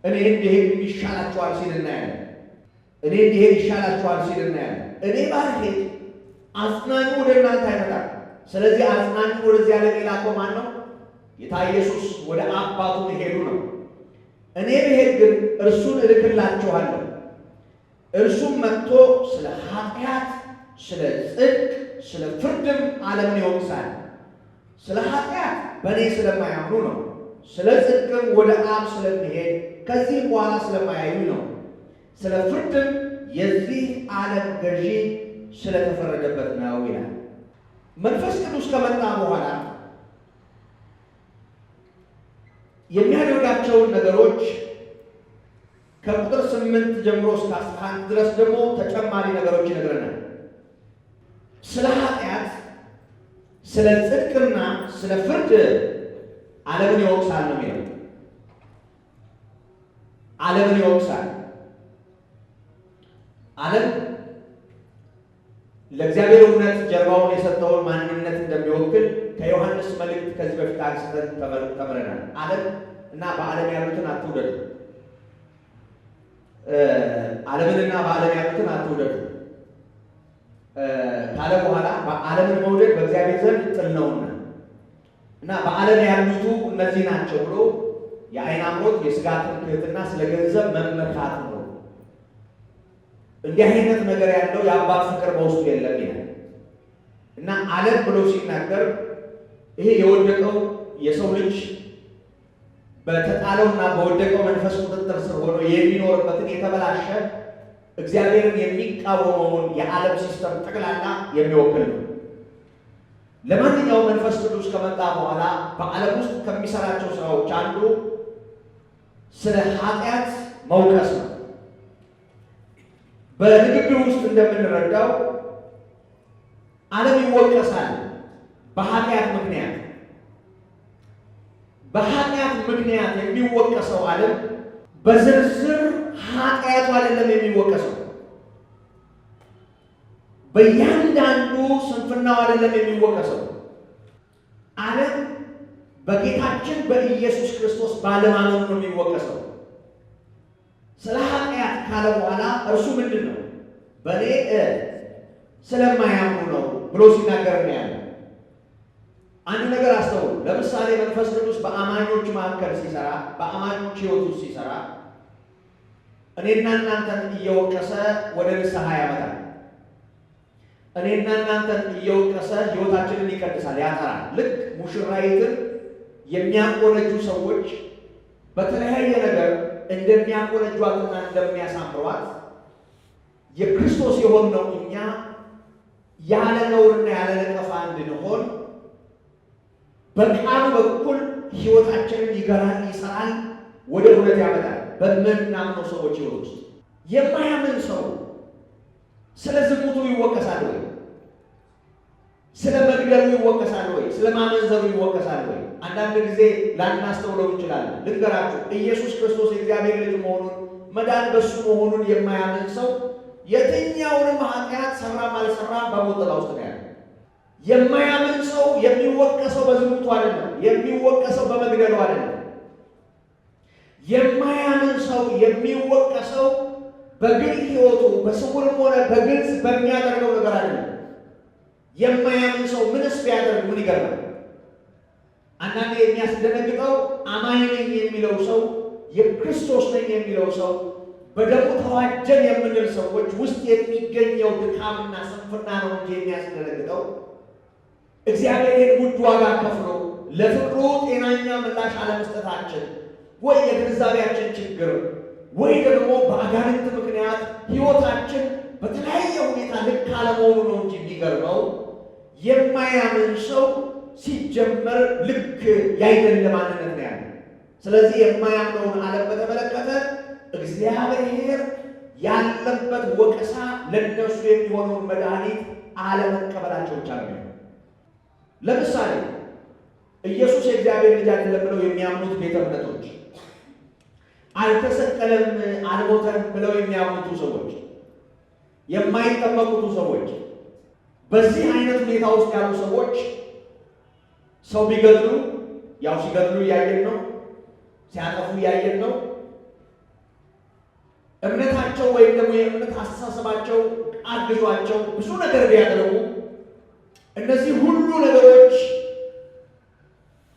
Speaker 1: እኔ እንዲሄድ ይሻላችኋል ሲል እናያለን። እኔ እንዲሄድ ይሻላችኋል ሲል እናያለን። እኔ ባልሄድ አጽናኙ ወደ እናንተ አይመጣም። ስለዚህ አጽናኙ ወደዚህ ዓለም የላከው ማን ነው? ጌታ ኢየሱስ ወደ አባቱ መሄዱ ነው። እኔ ብሄድ ግን እርሱን እልክላችኋለሁ። እርሱም መጥቶ ስለ ኃጢአት፣ ስለ ጽድቅ፣ ስለ ፍርድም ዓለምን ይወቅሳል። ስለ ኃጢአት በእኔ ስለማያምኑ ነው። ስለ ጽድቅም ወደ አብ ስለሚሄድ ከዚህም በኋላ ስለማያዩ ነው። ስለ ፍርድም የዚህ ዓለም ገዢ ስለተፈረደበት ነው ይላል። መንፈስ ቅዱስ ከመጣ በኋላ የሚያደርጋቸውን ነገሮች ከቁጥር 8 ጀምሮ እስከ 11 ድረስ ደግሞ ተጨማሪ ነገሮች ይነግረናል። ስለ ኃጢአት፣ ስለ ጽድቅና ስለ ፍርድ ዓለምን ይወቅሳል ነው የሚለው። ዓለምን ይወቅሳል። ዓለም ለእግዚአብሔር እውነት ጀርባውን የሰጠውን ማንነት እንደሚወክል ከዮሐንስ መልእክት ከዚህ በፊት አንስተን ተምረናል። ዓለም እና በዓለም ያሉትን አትውደዱ፣ ዓለምንና በዓለም ያሉትን አትውደዱ ካለ በኋላ ዓለምን መውደድ በእግዚአብሔር ዘንድ ጥል ነውና እና በዓለም ያሉቱ እነዚህ ናቸው ብሎ የዓይን አምሮት፣ የሥጋ ትምክህትና፣ ስለ ገንዘብ መመካት ነው። እንዲህ አይነት ነገር ያለው የአባት ፍቅር በውስጡ የለም ይላል እና ዓለም ብሎ ሲናገር ይሄ የወደቀው የሰው ልጅ በተጣለውና በወደቀው መንፈስ ቁጥጥር ስር ሆኖ የሚኖርበትን የተበላሸ እግዚአብሔርን የሚቃወመውን የዓለም ሲስተም ጠቅላላ የሚወክል ነው። ለማንኛውም መንፈስ ቅዱስ ከመጣ በኋላ በዓለም ውስጥ ከሚሰራቸው ስራዎች አንዱ ስለ ኃጢአት መውቀስ ነው። በንግግር ውስጥ እንደምንረዳው ዓለም ይወቀሳል በኃጢአት ምክንያት። በኃጢአት ምክንያት የሚወቀሰው ዓለም በዝርዝር ኃጢአቱ አይደለም የሚወቀሰው፣ በእያንዳንዱ ስንፍናው አይደለም የሚወቀሰው። ዓለም በጌታችን በኢየሱስ ክርስቶስ ባለማመኑ ነው የሚወቀሰው። ስለ ኃጢአት ካለ በኋላ እርሱ ምንድን ነው? በእኔ ስለማያምኑ ነው ብሎ ሲናገር ነው ያለ። አንድ ነገር አስተውሉ። ለምሳሌ መንፈስ ቅዱስ በአማኞች መካከል ሲሰራ፣ በአማኞች ሕይወት ውስጥ ሲሰራ እኔና እናንተን እየወቀሰ ወደ ንስሐ ያመጣል። እኔና እናንተን እየወቀሰ ሕይወታችንን ይቀድሳል፣ ያጠራል። ልክ ሙሽራይትን የሚያቆነጁ ሰዎች በተለያየ ነገር እንደሚያቆነጇትና እንደሚያሳምሯት የክርስቶስ የሆነው እኛ ያለ ነውርና ያለ ነቀፋ እንድንሆን በቃሉ በኩል ሕይወታችንን ይገራል፣ ይሰራል፣ ወደ እውነት ያመጣል። በምናምነው ሰዎች ሕይወት ውስጥ የማያምን ሰው ስለ ዝሙቱ ይወቀሳል ወይ? ስለ መግደሉ ይወቀሳል ወይ? ስለ ማመንዘሩ ይወቀሳል ወይ? አንዳንድ ጊዜ ላናስተውለው እንችላለን። ልንገራችሁ፣ ኢየሱስ ክርስቶስ የእግዚአብሔር ልጅ መሆኑን መዳን በሱ መሆኑን የማያምን ሰው የትኛውንም ኃጢአት ሰራም አልሰራም በሞት ጥላ ውስጥ ነው ያለው። የማያምን ሰው የሚወቀሰው በዝሙቱ አይደለም፣ የሚወቀሰው በመግደሉ አይደለም። የማያምን ሰው የሚወቀሰው በግል ሕይወቱ በስውርም ሆነ በግልጽ በሚያደርገው ነገር አይደለም። የማያምን ሰው ምንስ ቢያደርግ ምን ይገርማል? አንዳንዴ የሚያስደነግጠው አማኝ ነኝ የሚለው ሰው፣ የክርስቶስ ነኝ የሚለው ሰው፣ በደሙ ተዋጀን የምንል ሰዎች ውስጥ የሚገኘው ድካምና ስንፍና ነው እንጂ የሚያስደነግጠው እግዚአብሔር ውድ ዋጋ ከፍሎ ለፍቅሩ ጤናኛ ምላሽ አለመስጠታችን ወይ የግንዛቤያችን ችግር ወይ ደግሞ በአጋንንት ምክንያት ሕይወታችን በተለያየ ሁኔታ ልክ አለመሆኑ ነው እንጂ የሚገርመው የማያምን ሰው ሲጀመር ልክ ያይደለ ማንነት ነው ያለው። ስለዚህ የማያምነውን ዓለም በተመለከተ እግዚአብሔር ያለበት ወቀሳ ለነሱ የሚሆነውን መድኃኒት አለመቀበላቸው ብቻ ነው። ለምሳሌ ኢየሱስ የእግዚአብሔር ልጅ አይደለም ብለው የሚያምኑት ቤተ እምነቶች፣ አልተሰቀለም አልሞተም ብለው የሚያምኑቱ ሰዎች፣ የማይጠመቁቱ ሰዎች፣ በዚህ አይነት ሁኔታ ውስጥ ያሉ ሰዎች ሰው ቢገድሉ ያው ሲገድሉ እያየን ነው፣ ሲያጠፉ እያየን ነው። እምነታቸው ወይም ደግሞ የእምነት አስተሳሰባቸው አግዟቸው ብዙ ነገር ቢያደርጉ እነዚህ ሁሉ ነገሮች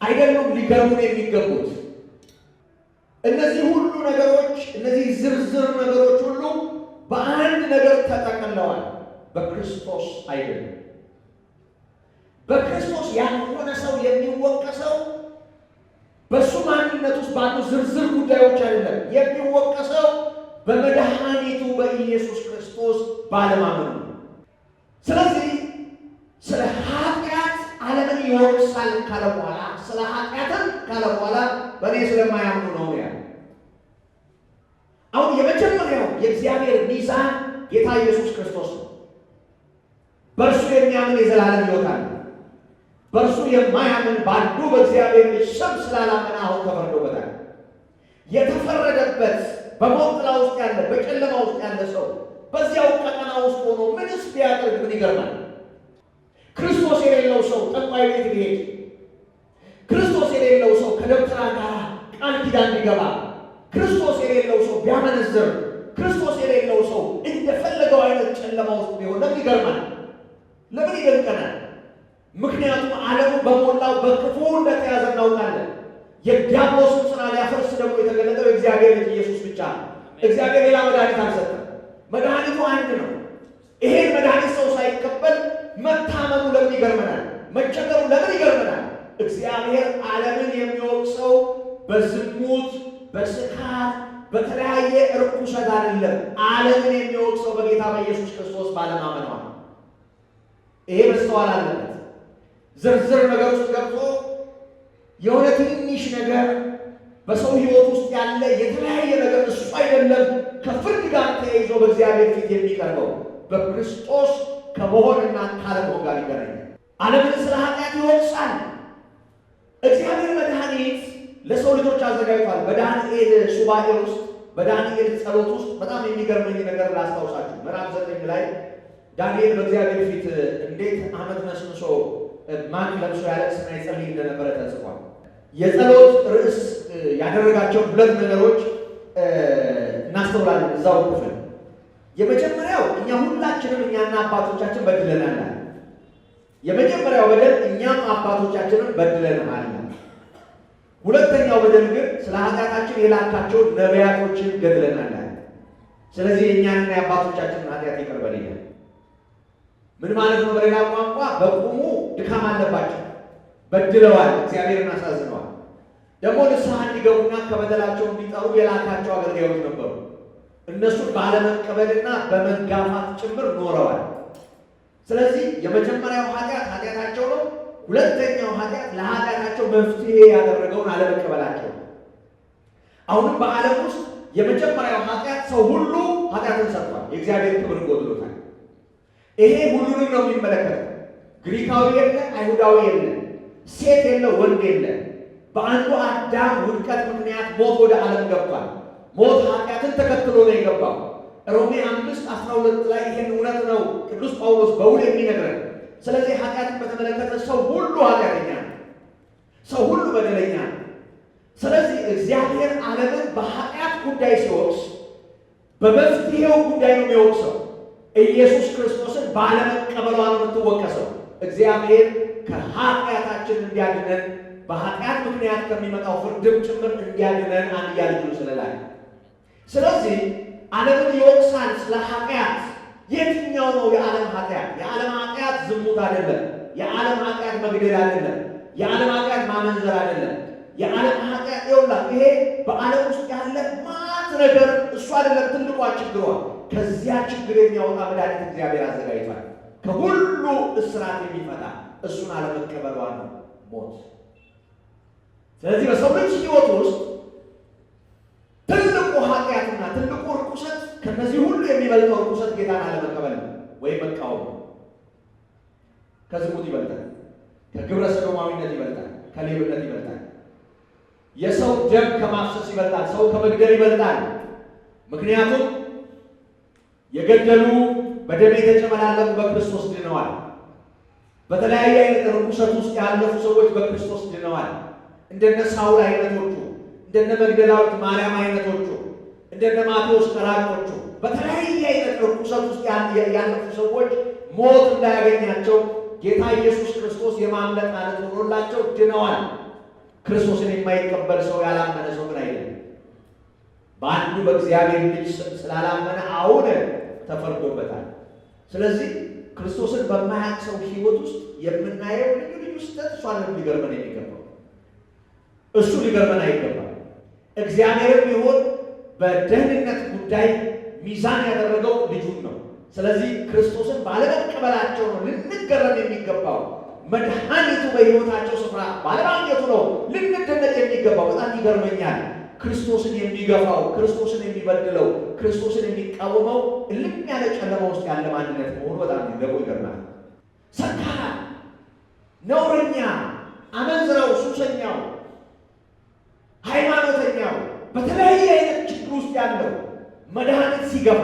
Speaker 1: አይደሉም ሊገርሙን የሚገቡት። እነዚህ ሁሉ ነገሮች፣ እነዚህ ዝርዝር ነገሮች ሁሉ በአንድ ነገር ተጠቅለዋል፣ በክርስቶስ አይደለም። በክርስቶስ ያልሆነ ሰው የሚወቀሰው በሱ ማንነት ውስጥ ባሉ ዝርዝር ጉዳዮች አይደለም። የሚወቀሰው በመድኃኒቱ በኢየሱስ ክርስቶስ ባለማመኑ ነው። ስለዚህ ስለ ኃጢአት ዓለምን ይወቅሳል ካለ በኋላ ስለ ኃጢአትም ካለ በኋላ በእኔ ስለማያምኑ ነው ያለ። አሁን የመጀመሪያው የእግዚአብሔር ሚዛን ጌታ ኢየሱስ ክርስቶስ ነው። በእርሱ የሚያምን የዘላለም ሕይወት አለ። በእርሱ የማያምን ባንዱ በእግዚአብሔር ልጅ ስም ስላላመነ አሁን ተፈርዶበታል። የተፈረደበት በሞት ጥላ ውስጥ ያለ በጨለማ ውስጥ ያለ ሰው በዚያው ቀጠና ውስጥ ሆኖ ምንስ ቢያደርግ ምን ይገርማል? ክርስቶስ የሌለው ሰው ጠንቋይ ቤት ቢሄድ፣ ክርስቶስ የሌለው ሰው ከደብተራ ጋር ቃል ኪዳን ቢገባ፣ ክርስቶስ የሌለው ሰው ቢያመነዝር፣ ክርስቶስ የሌለው ሰው እንደፈለገው አይነት ጨለማ ውስጥ ቢሆን ለምን ይገርማል? ለምን ይደንቀናል? ምክንያቱም ዓለሙ በሞላው በክፉ እንደተያዘ እናውቃለን። የዲያብሎስን ስራ ሊያፈርስ ደግሞ የተገለጠው የእግዚአብሔር ልጅ ኢየሱስ ብቻ ነው። እግዚአብሔር ሌላ መድኃኒት አልሰጠም። መድኃኒቱ አንድ ነው። ይሄን መድኃኒት ሰው ሳይቀበል መታመኑ ለምን ይገርመናል? መቸገሩ ለምን ይገርመናል? እግዚአብሔር ዓለምን የሚወቅሰው በዝሙት፣ በስካር፣ በተለያየ እርኩሰት አይደለም። ዓለምን የሚወቅሰው በጌታ በኢየሱስ ክርስቶስ ባለማመኗ። ይሄ መስተዋል አለበት። ዝርዝር ነገር ውስጥ ገብቶ የሆነ ትንሽ ነገር በሰው ሕይወት ውስጥ ያለ የተለያየ ነገር እሱ አይደለም ከፍርድ ጋር ተያይዞ በእግዚአብሔር ፊት የሚቀርበው በክርስቶስ ከመሆንና ካለመሆን ጋር ይገናኛል። ዓለምን ስለ ኃጢአት ይወቅሳል። እግዚአብሔር መድኃኒት ለሰው ልጆች አዘጋጅቷል። በዳንኤል ሱባኤ ውስጥ በዳንኤል ጸሎት ውስጥ በጣም የሚገርመኝ ነገር ላስታውሳችሁ። ምዕራፍ 9 ላይ ዳንኤል በእግዚአብሔር ፊት እንዴት ዓመት መስንሶ ማቅ ለብሶ ያለቅስና ይጸልይ እንደነበረ ተጽፏል። የጸሎት ርዕስ ያደረጋቸው ሁለት ነገሮች እናስተውላለን እዛው ክፍል። የመጀመሪያው እኛ ሁላችንም እኛና አባቶቻችን በድለናል። የመጀመሪያው በደል እኛም አባቶቻችንን በድለናል። ሁለተኛው በደል ግን ስለ ኃጢአታችን የላካቸውን ነቢያቶችን ገድለናል። ስለዚህ የእኛንና የአባቶቻችንን ኃጢአት ይቅር በለን። ምን ማለት ነው? በሌላ ቋንቋ በቁሙ ድካም አለባቸው፣ በድለዋል፣ እግዚአብሔርን አሳዝነዋል። ደግሞ ንስሐ እንዲገቡና ከበደላቸው እንዲጠሩ የላካቸው አገልጋዮች ነበሩ። እነሱን ባለመቀበልና በመጋፋት ጭምር ኖረዋል። ስለዚህ የመጀመሪያው ኃጢአታቸው ነው። ሁለተኛው ኃጢአት ለኃጢአታቸው መፍትሄ ያደረገውን አለመቀበላቸው። አሁንም በዓለም ውስጥ የመጀመሪያው ኃጢአት ሰው ሁሉ ኃጢአትን ሰርቷል፣ የእግዚአብሔር ክብር ጎድሎታል። ይሄ ሁሉንም ነው የሚመለከተው። ግሪካዊ የለ፣ አይሁዳዊ የለ፣ ሴት የለ፣ ወንድ የለ። በአንዱ አዳም ውድቀት ምክንያት ሞት ወደ ዓለም ገብቷል። ሞት ኃጢአትን ተከትሎ ነው የገባው። ሮሜ 5:12 ላይ ይሄን እውነት ነው ቅዱስ ጳውሎስ በውል የሚነግረን። ስለዚህ ኃጢአትን በተመለከተ ሰው ሁሉ ኃጢአተኛ ነው፣ ሰው ሁሉ በደለኛ ነው። ስለዚህ እግዚአብሔር ዓለምን በኃጢአት ጉዳይ ሲወቅስ በመፍትሄው ጉዳይ ነው የሚወቅሰው። ኢየሱስ ክርስቶስን ባለመቀበሏ ነው የምትወቀሰው። እግዚአብሔር ከኃጢአታችን እንዲያድነን በኃጢአት ምክንያት ከሚመጣው ፍርድም ጭምር እንዲያድነን አንድያ ልጁን ስለላከ። ስለዚህ ዓለምን ይወቅሳል ስለ ኃጢአት። የትኛው ነው የዓለም ኃጢአት? የዓለም ኃጢአት ዝሙት አይደለም። የዓለም ኃጢአት መግደል አይደለም። የዓለም ኃጢአት ማመንዘር አይደለም። የዓለም ኃጢአት ይውላል። ይሄ በዓለም ውስጥ ያለ ማት ነገር እሱ አይደለም ትልቋ ችግሯ። ከዚያ ችግር የሚያወጣ መድኃኒት እግዚአብሔር አዘጋጅቷል። ከሁሉ እስራት የሚፈታ እሱን አለመቀበሏ ነው ሞት። ስለዚህ በሰው ልጅ ሕይወት ውስጥ ትልቁ ኃጢአትና ትልቁ ርኩሰት ከነዚህ ሁሉ የሚበልጠው ርኩሰት ጌታን አለመቀበል ነው ወይም መቃወም። ከዝሙት ይበልጣል፣ ከግብረ ሰዶማዊነት ይበልጣል፣ ከሌብነት ይበልጣል፣ የሰው ደም ከማፍሰስ ይበልጣል፣ ሰው ከመግደል ይበልጣል። ምክንያቱም የገደሉ በደም የተጨመላለቁ በክርስቶስ ድነዋል። በተለያየ አይነት ርኩሰት ውስጥ ያለፉ ሰዎች በክርስቶስ ድነዋል። እንደነ ሳውል አይነቶቹ፣ እንደነ መግደላዊት ማርያም አይነቶቹ፣ እንደነ ማቴዎስ ቀራጮቹ በተለያየ አይነት ርኩሰት ውስጥ ያለፉ ሰዎች ሞት እንዳያገኛቸው ጌታ ኢየሱስ ክርስቶስ የማምለጥ አለት ሆኖላቸው ድነዋል። ክርስቶስን የማይቀበል ሰው ያላመነ ሰው ግን አይደለም። በአንዱ በእግዚአብሔር ልጅ ስም ስላላመነ አሁን ተፈርዶበታል። ስለዚህ ክርስቶስን በማያውቅ ሰው ሕይወት ውስጥ የምናየው ልዩ ልዩ ስህተት እሷን ሊገርመን የሚገባው እሱ ሊገርመን አይገባም። እግዚአብሔርም ቢሆን በደህንነት ጉዳይ ሚዛን ያደረገው ልጁን ነው። ስለዚህ ክርስቶስን ባለመቀበላቸው ነው ልንገረም የሚገባው። መድኃኒቱ በሕይወታቸው ስፍራ ባለማግኘቱ ነው ልንደነቅ የሚገባው። በጣም ይገርመኛል። ክርስቶስን የሚገፋው፣ ክርስቶስን የሚበድለው፣ ክርስቶስን የሚቃወመው እልም ያለ ጨለማ ውስጥ ያለ ማንነት መሆኑ በጣም ሊገርመው ይገርማል። ሰካራም፣ ነውረኛ፣ አመንዝራው፣ ሱሰኛው፣ ሃይማኖተኛው፣ በተለያየ አይነት ችግር ውስጥ ያለው መድኃኒት ሲገፋ፣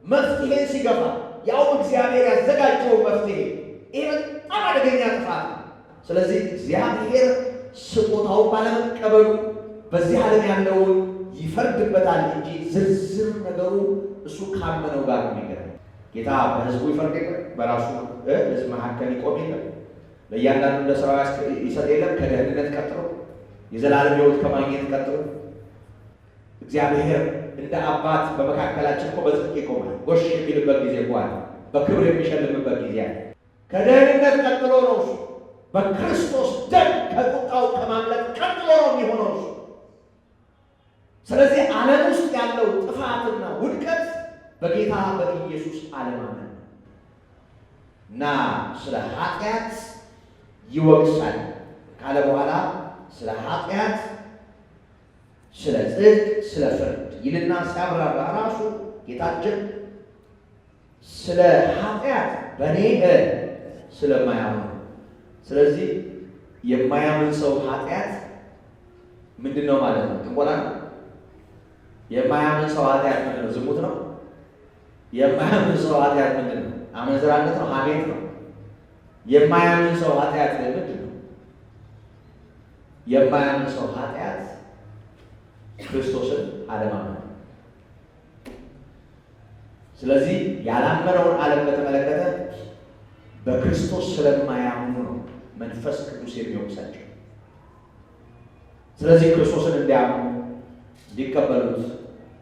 Speaker 1: መፍትሄን ሲገፋ፣ ያው እግዚአብሔር ያዘጋጀው መፍትሄ፣ ይህ በጣም አደገኛ ጥፋት ነው። ስለዚህ እግዚአብሔር ስጦታውን ባለመቀበሉ በዚህ ዓለም ያለውን ይፈርድበታል እንጂ ዝርዝር ነገሩ እሱ ካመነው ጋር ነው የሚገናኝ። ጌታ በሕዝቡ ይፈርድ የለም፣ በራሱ ሕዝብ መካከል ይቆም የለም፣ ለእያንዳንዱ እንደ ሥራው ይሰጥ የለም። ከደህንነት ቀጥሎ የዘላለም ሕይወት ከማግኘት ቀጥሎ እግዚአብሔር እንደ አባት በመካከላችን እኮ በጽድቅ ይቆማል። ጎሽ የሚልበት ጊዜ እንኳን በክብር የሚሸልምበት ጊዜ አለ። ከደህንነት ቀጥሎ ነው እሱ። በክርስቶስ ደም ከቁጣው ከማምለጥ ቀጥሎ ነው የሚሆነው እሱ። ስለዚህ ዓለም ውስጥ ያለው ጥፋትና ውድቀት በጌታ በኢየሱስ አለማመን እና ስለ ኃጢአት ይወቅሳል ካለ በኋላ ስለ ኃጢአት፣ ስለ ጽድቅ፣ ስለ ፍርድ ይልና ሲያብራራ ራሱ ጌታችን ስለ ኃጢአት በእኔ ስለማያምን። ስለዚህ የማያምን ሰው ኃጢአት ምንድን ነው ማለት ነው? ጥንቆላ ነው። የማያምን ሰው ኃጢአት ምንድን ነው? ዝሙት ነው። የማያምን ሰው ኃጢአት ምንድን ነው? አመንዝራነት ነው፣ ሐሜት ነው። የማያምን ሰው ኃጢአት ምንድን ነው? የማያምን ሰው ኃጢአት ክርስቶስን አለማመን። ስለዚህ ያላመነውን ዓለም በተመለከተ በክርስቶስ ስለማያምኑ ነው መንፈስ ቅዱስ የሚወቅሳቸው። ስለዚህ ክርስቶስን እንዲያምኑ፣ እንዲቀበሉት፣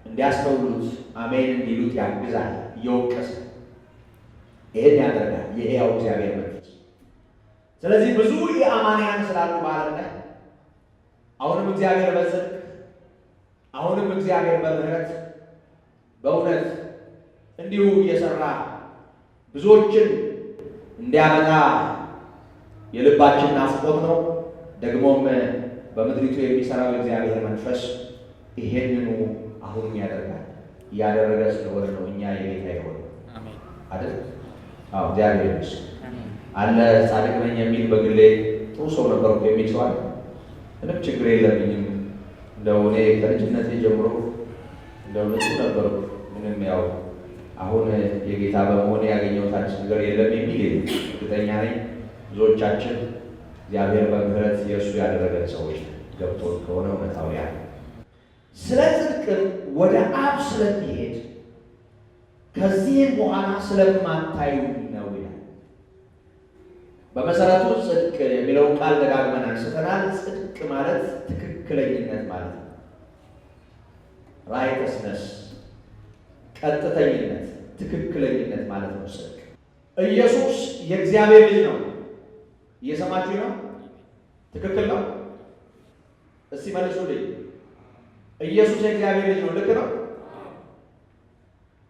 Speaker 1: እንዲያስተውሉት፣ አሜን እንዲሉት ያግዛል፣ እየወቀሰ ይህን ያደርጋል የሕያው እግዚአብሔር መንፈስ። ስለዚህ ብዙ የአማንያን ስላሉ በዓለም ላይ አሁንም እግዚአብሔር በጽድቅ፣ አሁንም እግዚአብሔር በምሕረት በእውነት እንዲሁ እየሰራ ብዙዎችን እንዲያመጣ የልባችን ናፍቆት ነው። ደግሞም በምድሪቱ የሚሰራው የእግዚአብሔር መንፈስ ይሄንኑ አሁንም ያደርጋል። እያደረገ ስለሆነ ነው እኛ የጌታ የሆነ አይደል? አዎ እግዚአብሔር ይመስገን። አለ ጻድቅ ነኝ የሚል በግሌ ጥሩ ሰው ነበርኩ የሚል ሰው አለ። ምንም ችግር የለብኝም እንደው እኔ ከልጅነቴ ጀምሮ እንደው ንጹሕ ነበርኩ፣ ምንም ያው አሁን የጌታ በመሆኔ ያገኘሁት አዲስ ነገር የለም የሚል እርግጠኛ ነኝ። ብዙዎቻችን እግዚአብሔር በምሕረት የእሱ ያደረገን ሰዎች ገብቶን ከሆነ እውነታው ያ ስለ ጽድቅም ወደ አብ ስለሚሄድ ከዚህም በኋላ ስለማታዩ ነው ይላል። በመሰረቱ ጽድቅ የሚለውን ቃል ደጋግመን አንስተናል። ጽድቅ ማለት ትክክለኝነት ማለት ነው። ራይተስነስ፣ ቀጥተኝነት፣ ትክክለኝነት ማለት ነው ጽድቅ። ኢየሱስ የእግዚአብሔር ልጅ ነው። እየሰማችሁ ነው? ትክክል ነው? እስቲ መልሱልኝ። ኢየሱስ የእግዚአብሔር ልጅ ነው። ልክ ነው?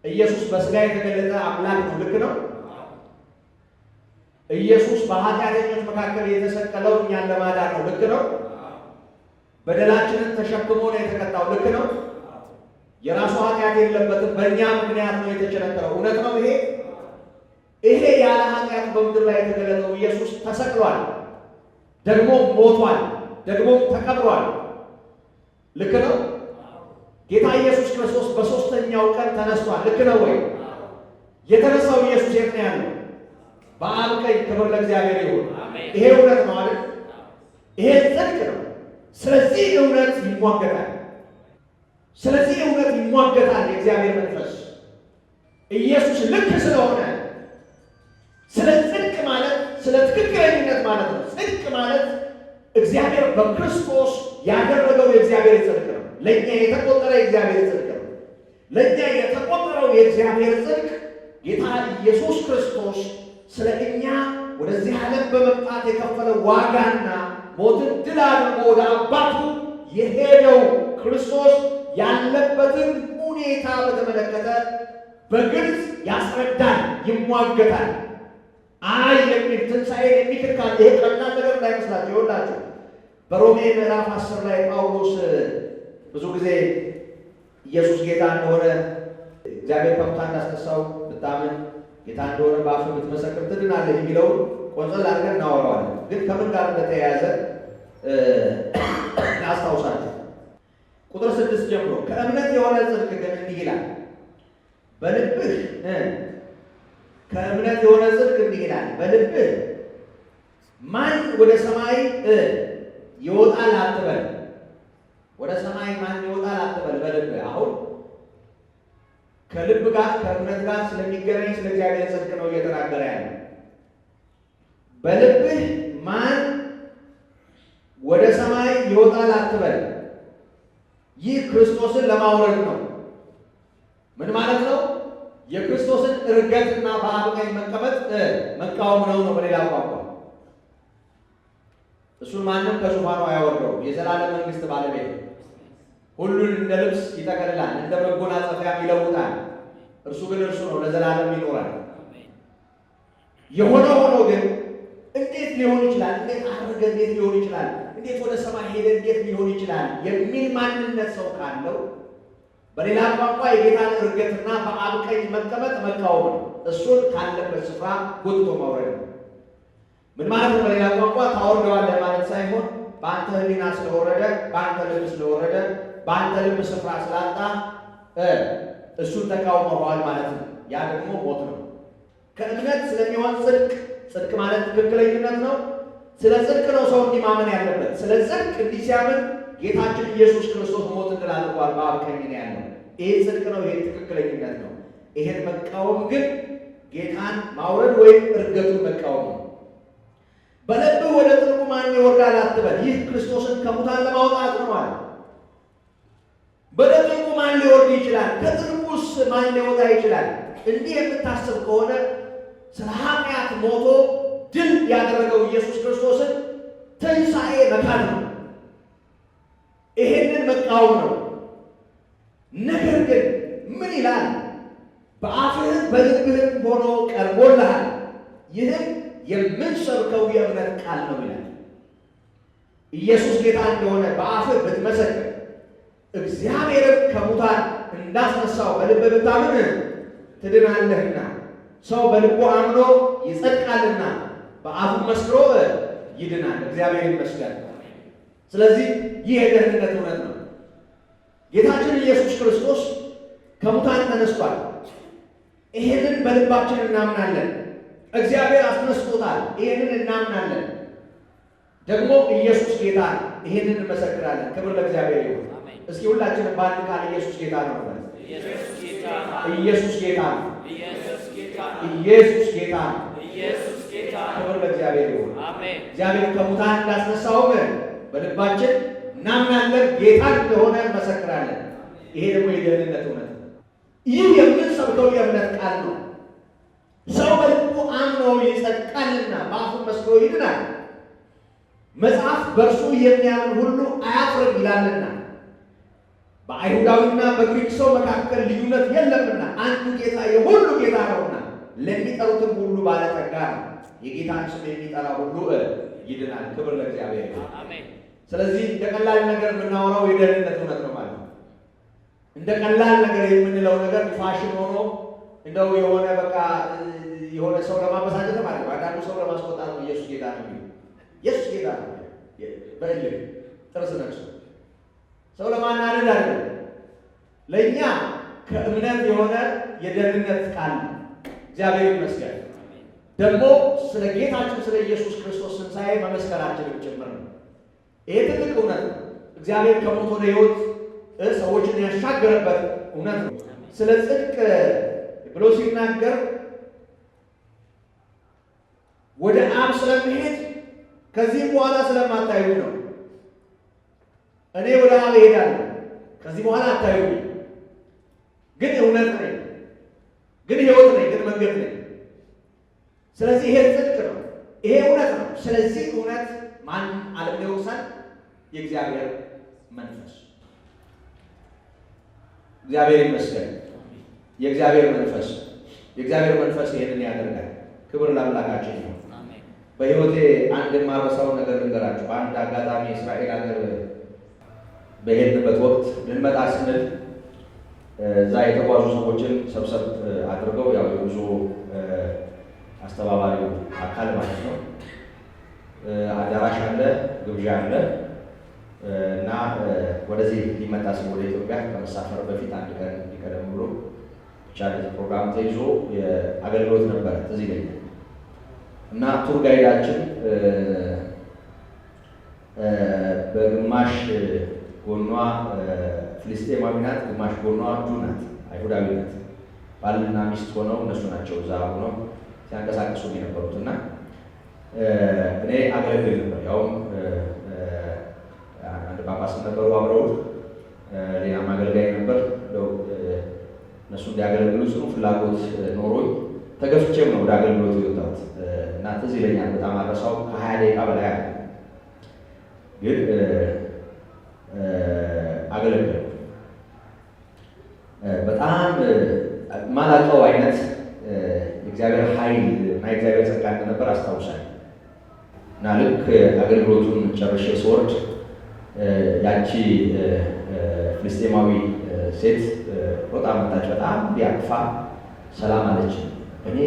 Speaker 1: ኢየሱስ በሥጋ የተገለጠ አምላክ ነው። ልክ ነው? ኢየሱስ በኃጢአተኞች መካከል የተሰቀለው እኛን ለማዳን ነው። ልክ ነው? በደላችንን ተሸክሞ ነው የተቀጣው። ልክ ነው? የራሱ ኃጢአት የለበትም። በእኛ ምክንያት ነው የተቸነከረው። እውነት ነው? ይሄ ያለ ኃጢአት በምድር ላይ የተገለጠው ኢየሱስ ተሰቅሏል፣ ደግሞ ሞቷል፣ ደግሞ ተቀብሯል። ልክ ነው? ጌታ ኢየሱስ ክርስቶስ በሦስተኛው ቀን ተነስቷል። ልክ ነው ወይ? የተነሳው ኢየሱስ የት ነው ያለው? በአብ ቀኝ። ክብር ለእግዚአብሔር ይሁን። ይሄ እውነት ነው አይደል? ይሄ ጽድቅ ነው። ስለዚህ እውነት ይሟገታል። ስለዚህ እውነት ይሟገታል የእግዚአብሔር መንፈስ። ኢየሱስ ልክ ስለሆነ ስለ ጽድቅ ማለት ስለ ትክክለኝነት ማለት ነው። ጽድቅ ማለት እግዚአብሔር በክርስቶስ ያደረገው የእግዚአብሔር ጽድቅ ነው። ለእኛ የተቆጠረ የእግዚአብሔር ጽድቅ ነው። ለእኛ የተቆጠረው የእግዚአብሔር ጽድቅ ጌታ ኢየሱስ ክርስቶስ ስለ እኛ ወደዚህ ዓለም በመምጣት የከፈለው ዋጋና ሞትን ድል አድርጎ ወደ አባቱ የሄደው ክርስቶስ ያለበትን ሁኔታ በተመለከተ በግልጽ ያስረዳል፣ ይሟገታል። አይ የሚል ትንሣኤን የሚክድ ካለ ይሄ ቀላል ነገር እንዳይመስላችሁ። ይኸውላችሁ በሮሜ ምዕራፍ 10 ላይ ጳውሎስ ብዙ ጊዜ ኢየሱስ ጌታ እንደሆነ እግዚአብሔር ከሙታን እንዳስነሳው ብታምን ጌታ እንደሆነ በአፍህ ብትመሰክር ትድናለህ የሚለውን ቆንጸል አድርገን እናወራዋለን። ግን ከምን ጋር እንደተያያዘ ላስታውሳችሁ። ቁጥር 6 ጀምሮ ከእምነት የሆነ ጽድቅ ግን እንዲህ ይላል በልብህ ከእምነት የሆነ ጽድቅ እንዲህ ይላል በልብህ ማን ወደ ሰማይ ይወጣል አትበል። ወደ ሰማይ ማን ይወጣል አትበል በልብህ። አሁን ከልብ ጋር ከእምነት ጋር ስለሚገናኝ ስለ እግዚአብሔር ጽድቅ ነው እየተናገረ ያለው። በልብህ ማን ወደ ሰማይ ይወጣል አትበል። ይህ ክርስቶስን ለማውረድ ነው። ምን ማለት ነው? የክርስቶስን እርገትና በአብ ቀኝ መቀመጥ መቃወም ነው። በሌላ ቋንቋ እሱን ማንም ከዙፋኑ አያወርደው። የዘላለም መንግስት ባለቤት ሁሉን እንደ ልብስ ይጠቀልላል፣ እንደ መጎናጸፊያም ይለውጣል። እርሱ ግን እርሱ ነው፣ ለዘላለም ይኖራል። የሆነ ሆኖ ግን እንዴት ሊሆን ይችላል? እንዴት አድርገ እንዴት ሊሆን ይችላል? እንዴት ወደ ሰማይ ሄደ እንዴት ሊሆን ይችላል? የሚል ማንነት ሰው ካለው በሌላ ቋንቋ የጌታን እርገትና በአብ ቀኝ መቀመጥ መቃወም ነው። እሱን ካለበት ስፍራ ጎትቶ ማውረድ ነው። ምን ማለት ነው? በሌላ ቋንቋ ታወርደዋለህ ማለት ሳይሆን በአንተ ሕሊና ስለወረደ፣ በአንተ ልብ ስለወረደ፣ በአንተ ልብ ስፍራ ስላጣ እሱን ተቃውመዋል ማለት ነው። ያ ደግሞ ሞት ነው። ከእምነት ስለሚሆን ጽድቅ ማለት ትክክለኝነት ነው። ስለ ጽድቅ ነው ሰው እንዲማመን ያለበት። ስለ ጽድቅ እንዲህ ሲያምን ጌታችን ኢየሱስ ክርስቶስ ሞትን ድል አድርጓል፣ በአብ ቀኝ ነው ያለው። ይሄ ጽድቅ ነው፣ ይሄ ትክክለኝነት ነው። ይሄን መቃወም ግን ጌታን ማውረድ ወይም እርገቱን መቃወም ነው። በልብህ ወደ ጥልቁ ማን ይወርዳል አትበል። ይህ ክርስቶስን ከሙታን ለማውጣት ነው አለ። ወደ ጥልቁ ማን ሊወርድ ይችላል? ከጥልቁስ ማን ሊወጣ ይችላል? እንዲህ የምታስብ ከሆነ ስለ ኃጢአት ሞቶ ድል ያደረገው ኢየሱስ ክርስቶስን ትንሣኤ መካድ ነው። ይሄንን መቃወም ነው። ነገር ግን ምን ይላል? በአፍህም በልብህም ሆኖ ቀርቦልሃል፣ ይህም የምንሰብከው የእምነት ቃል ነው ይላል። ኢየሱስ ጌታ እንደሆነ በአፍህ ብትመሰክር እግዚአብሔርም ከሙታን እንዳስነሳው በልብህ ብታምን ትድናለህና ሰው በልቡ አምኖ ይጸድቃልና በአፉ መስክሮ ይድናል። እግዚአብሔር ይመስገን። ስለዚህ ይህ የደህንነት እውነት ነው። ጌታችን ኢየሱስ ክርስቶስ ከሙታን ተነስቷል። ይሄንን በልባችን እናምናለን። እግዚአብሔር አስነስቶታል። ይሄንን እናምናለን። ደግሞ ኢየሱስ ጌታ ነው። ይሄንን እንመሰክራለን። ክብር ለእግዚአብሔር ይሁን። እስኪ ሁላችንም በአንድ ቃል ኢየሱስ ጌታ ነው ማለት ኢየሱስ ጌታ ነው። ኢየሱስ ጌታ ነው። ኢየሱስ ጌታ ነው። ኢየሱስ ጌታ ነው። ክብር ለእግዚአብሔር ይሁን። አሜን። እግዚአብሔር ከሙታን እንዳስነሳው በልባችን እናምናለን። ጌታ እንደሆነ እንመሰክራለን። ይሄ ደግሞ የደህንነት እውነት ነው። ይህ የምንሰብከው የእምነት ቃል ነው። ሰው በልቡ አምኖ ይጸድቃልና በአፉ መስክሮ ይድናል። መጽሐፍ በእርሱ የሚያምን ሁሉ አያፍርም ይላልና በአይሁዳዊና በግሪክ ሰው መካከል ልዩነት የለምና አንዱ ጌታ የሁሉ ጌታ ነውና ለሚጠሩትም ሁሉ ባለጠጋ ነው። የጌታን ስም የሚጠራ ሁሉ ይድናል። ክብር ለእግዚአብሔር አሜን። ስለዚህ እንደ ቀላል ነገር የምናወራው የደህንነት እውነት ነው ማለት ነው። እንደ ቀላል ነገር የምንለው ነገር ፋሽን ሆኖ እንደው የሆነ በቃ የሆነ ሰው ለማበሳጨት ማለት ነው። አንዳንዱ ሰው ለማስቆጣት ነው ኢየሱስ ጌታ ነው የሚለው። ኢየሱስ ጌታ ነው በእልህ ጥርስ ነክሶ ሰው ለማናደድ አይደለም። ለእኛ ከእምነት የሆነ የደህንነት ቃል ነው። እግዚአብሔር ይመስገን። ደግሞ ስለ ጌታችን ስለ ኢየሱስ ክርስቶስ ትንሣኤ መመስከራችንም ጭምር ነው። ይሄ ትልቅ እውነት ነው። እግዚአብሔር ከሞት ወደ ሕይወት ሰዎችን ያሻገረበት እውነት ነው። ስለ ጽድቅ ብሎ ሲናገር ወደ አብ ስለመሄድ ከዚህም በኋላ ስለማታዩ ነው። እኔ ወደ አብ እሄዳለሁ፣ ከዚህ በኋላ አታዩኝ፣ ግን እውነት ነኝ፣ ግን ሕይወት ነኝ፣ ግን መንገድ ነኝ። ስለዚህ ይሄ ጽድቅ ነው፣ ይሄ እውነት ነው። ስለዚህ እውነት ማን ዓለም ይወቅሳል? የእግዚአብሔር መንፈስ። እግዚአብሔር ይመስገን። የእግዚአብሔር መንፈስ ይሄንን ያደርጋል። ክብር ለአምላካችን ነው። በሕይወቴ አንድ የማረሳው ነገር ልንገራችሁ። አንድ አጋጣሚ እስራኤል ሀገር በሄድንበት ወቅት ልንመጣ ስንል እዛ የተጓዙ ሰዎችን ሰብሰብ አድርገው ያው የጉዞ አስተባባሪው አካል ማለት ነው አዳራሽ አለ፣ ግብዣ አለ እና ወደዚህ ሊመጣ ሲል ወደ ኢትዮጵያ ከመሳፈር በፊት አንድ ቀን ሊቀደም ብሎ ብቻ ፕሮግራም ተይዞ የአገልግሎት ነበረ ትዝ ይለኛል። እና ቱር ጋይዳችን በግማሽ ጎኗ ፍልስጤማዊ ናት፣ ግማሽ ጎኗ ጁ ናት፣ አይሁዳዊ ናት። ባልና ሚስት ሆነው እነሱ ናቸው እዛ ሆነው ሲያንቀሳቅሱ የነበሩት እና እኔ አገለግል ነበር። ያውም አንድ ጳጳስም ነበሩ አብረው፣ ሌላም አገልጋይ ነበር። እነሱ እንዲያገለግሉ ጽኑ ፍላጎት ኖሮኝ ተገፍቼም ነው ወደ አገልግሎት የወጣሁት እና ትዝ ይለኛል። በጣም አረሳው። ከ20 ደቂቃ በላይ አለ ግን አገለግል በጣም ማላውቀው አይነት የእግዚአብሔር ኃይል እና የእግዚአብሔር ጸጋ እንደነበር አስታውሳለሁ። እና ልክ አገልግሎቱን ጨርሼ ስወርድ ያቺ ፍልስጤማዊ ሴት ሮጣ መጣች። በጣም ቢያቅፋ ሰላም አለች። እኔ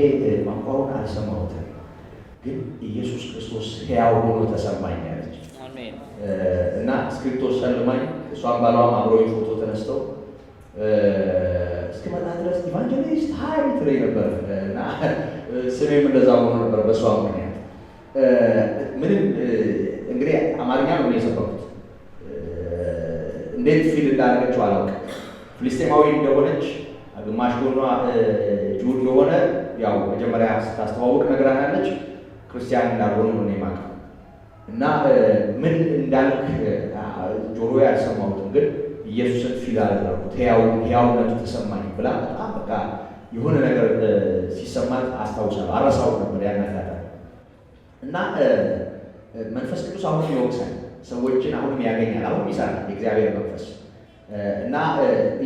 Speaker 1: ቋንቋውን አልሰማሁትም፣ ግን ኢየሱስ ክርስቶስ ሕያው ሆኖ ተሰማኝ አለች። እና እስክሪብቶ ሰልማኝ እሷን ባሏም አብረውኝ ፎቶ ተነስተው እስክመጣ ድረስ ኢቫንጀሊስት ሀይ ትለኝ ነበር እና ስሜም እንደዛ ሆኖ ነበር በእሷ ምክንያት። ምንም እንግዲህ አማርኛ ነው የሰበኩት። እንዴት ፊል እንዳደረገችው አላውቅም። ፍልስጤማዊ እንደሆነች ግማሽ ጎኗ ጁድ እንደሆነ ያው መጀመሪያ ስታስተዋውቅ ነግራናለች። ክርስቲያን እንዳልሆነ ነው የማውቀው እና ምን እንዳልክ ጆሮ ያልሰማሁትም፣ ግን ኢየሱስን ፊል አደረኩት። ሕያውነቱ ተሰማኝ ብላ በጣም በቃ የሆነ ነገር ሲሰማት አስታውሳለሁ። አረሳው ነበር ያናጋታ እና መንፈስ ቅዱስ አሁንም ይወቅሳል፣ ሰዎችን አሁንም ያገኛል፣ አሁንም ይሰራል የእግዚአብሔር መንፈስ እና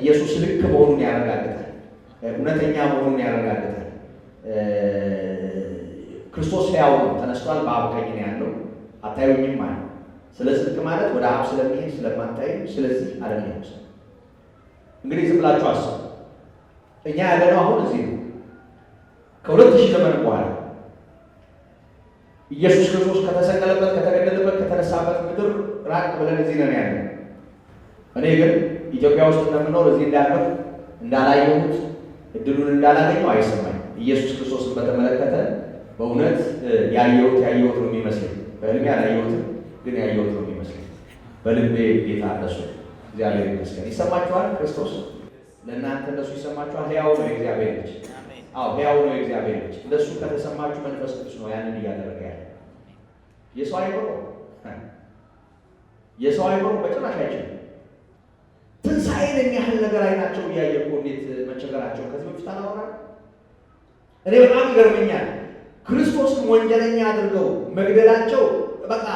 Speaker 1: ኢየሱስ ልክ መሆኑን ያረጋግጣል፣ እውነተኛ መሆኑን ያረጋግጣል። ክርስቶስ ሕያው ነው፣ ተነስቷል፣ በአብ ቀኝ ነው ያለው፣ አታዩኝም ማለት ስለ ጽድቅ ማለት ወደ አብ ስለሚሄድ ስለማታዩ፣ ስለዚህ ዓለም ይወቅሳል። እንግዲህ ዝም ብላችሁ አስቡ። እኛ ያለነው አሁን እዚህ ነው። ከ2000 ዘመን በኋላ ኢየሱስ ክርስቶስ ከተሰቀለበት፣ ከተገደለበት፣ ከተነሳበት ምድር ራቅ ብለን እዚህ ነን ያለነው። እኔ ግን ኢትዮጵያ ውስጥ እንደምኖር እዚህ እንዳለሁ እንዳላየሁት እድሉን እንዳላገኘው አይሰማኝ። ኢየሱስ ክርስቶስን በተመለከተ በእውነት ያየሁት ነው የሚመስለኝ። በህልሜ ያላየሁትም ግን ያየሁት ነው የሚመስለኝ። በልቤ ጌታ አለሱ እግዚአብሔር ይመስገን። ይሰማችኋል? ክርስቶስ ለእናንተ እንደሱ ይሰማችኋል? ሕያው ነው የእግዚአብሔር ልጅ። አዎ ሕያው ነው የእግዚአብሔር ልጅ። እንደሱ ከተሰማችሁ መንፈስ ቅዱስ ነው ያንን እያደረገ ያለ። የሰው አይምሮ በጭራሽ አይችልም። ትንሣኤን የሚያህል ነገር አይናቸው እያየ እኮ እንዴት መቸገራቸው ከዚህ በፊት አላወራ። እኔ በጣም ይገርመኛል። ክርስቶስን ወንጀለኛ አድርገው መግደላቸው በቃ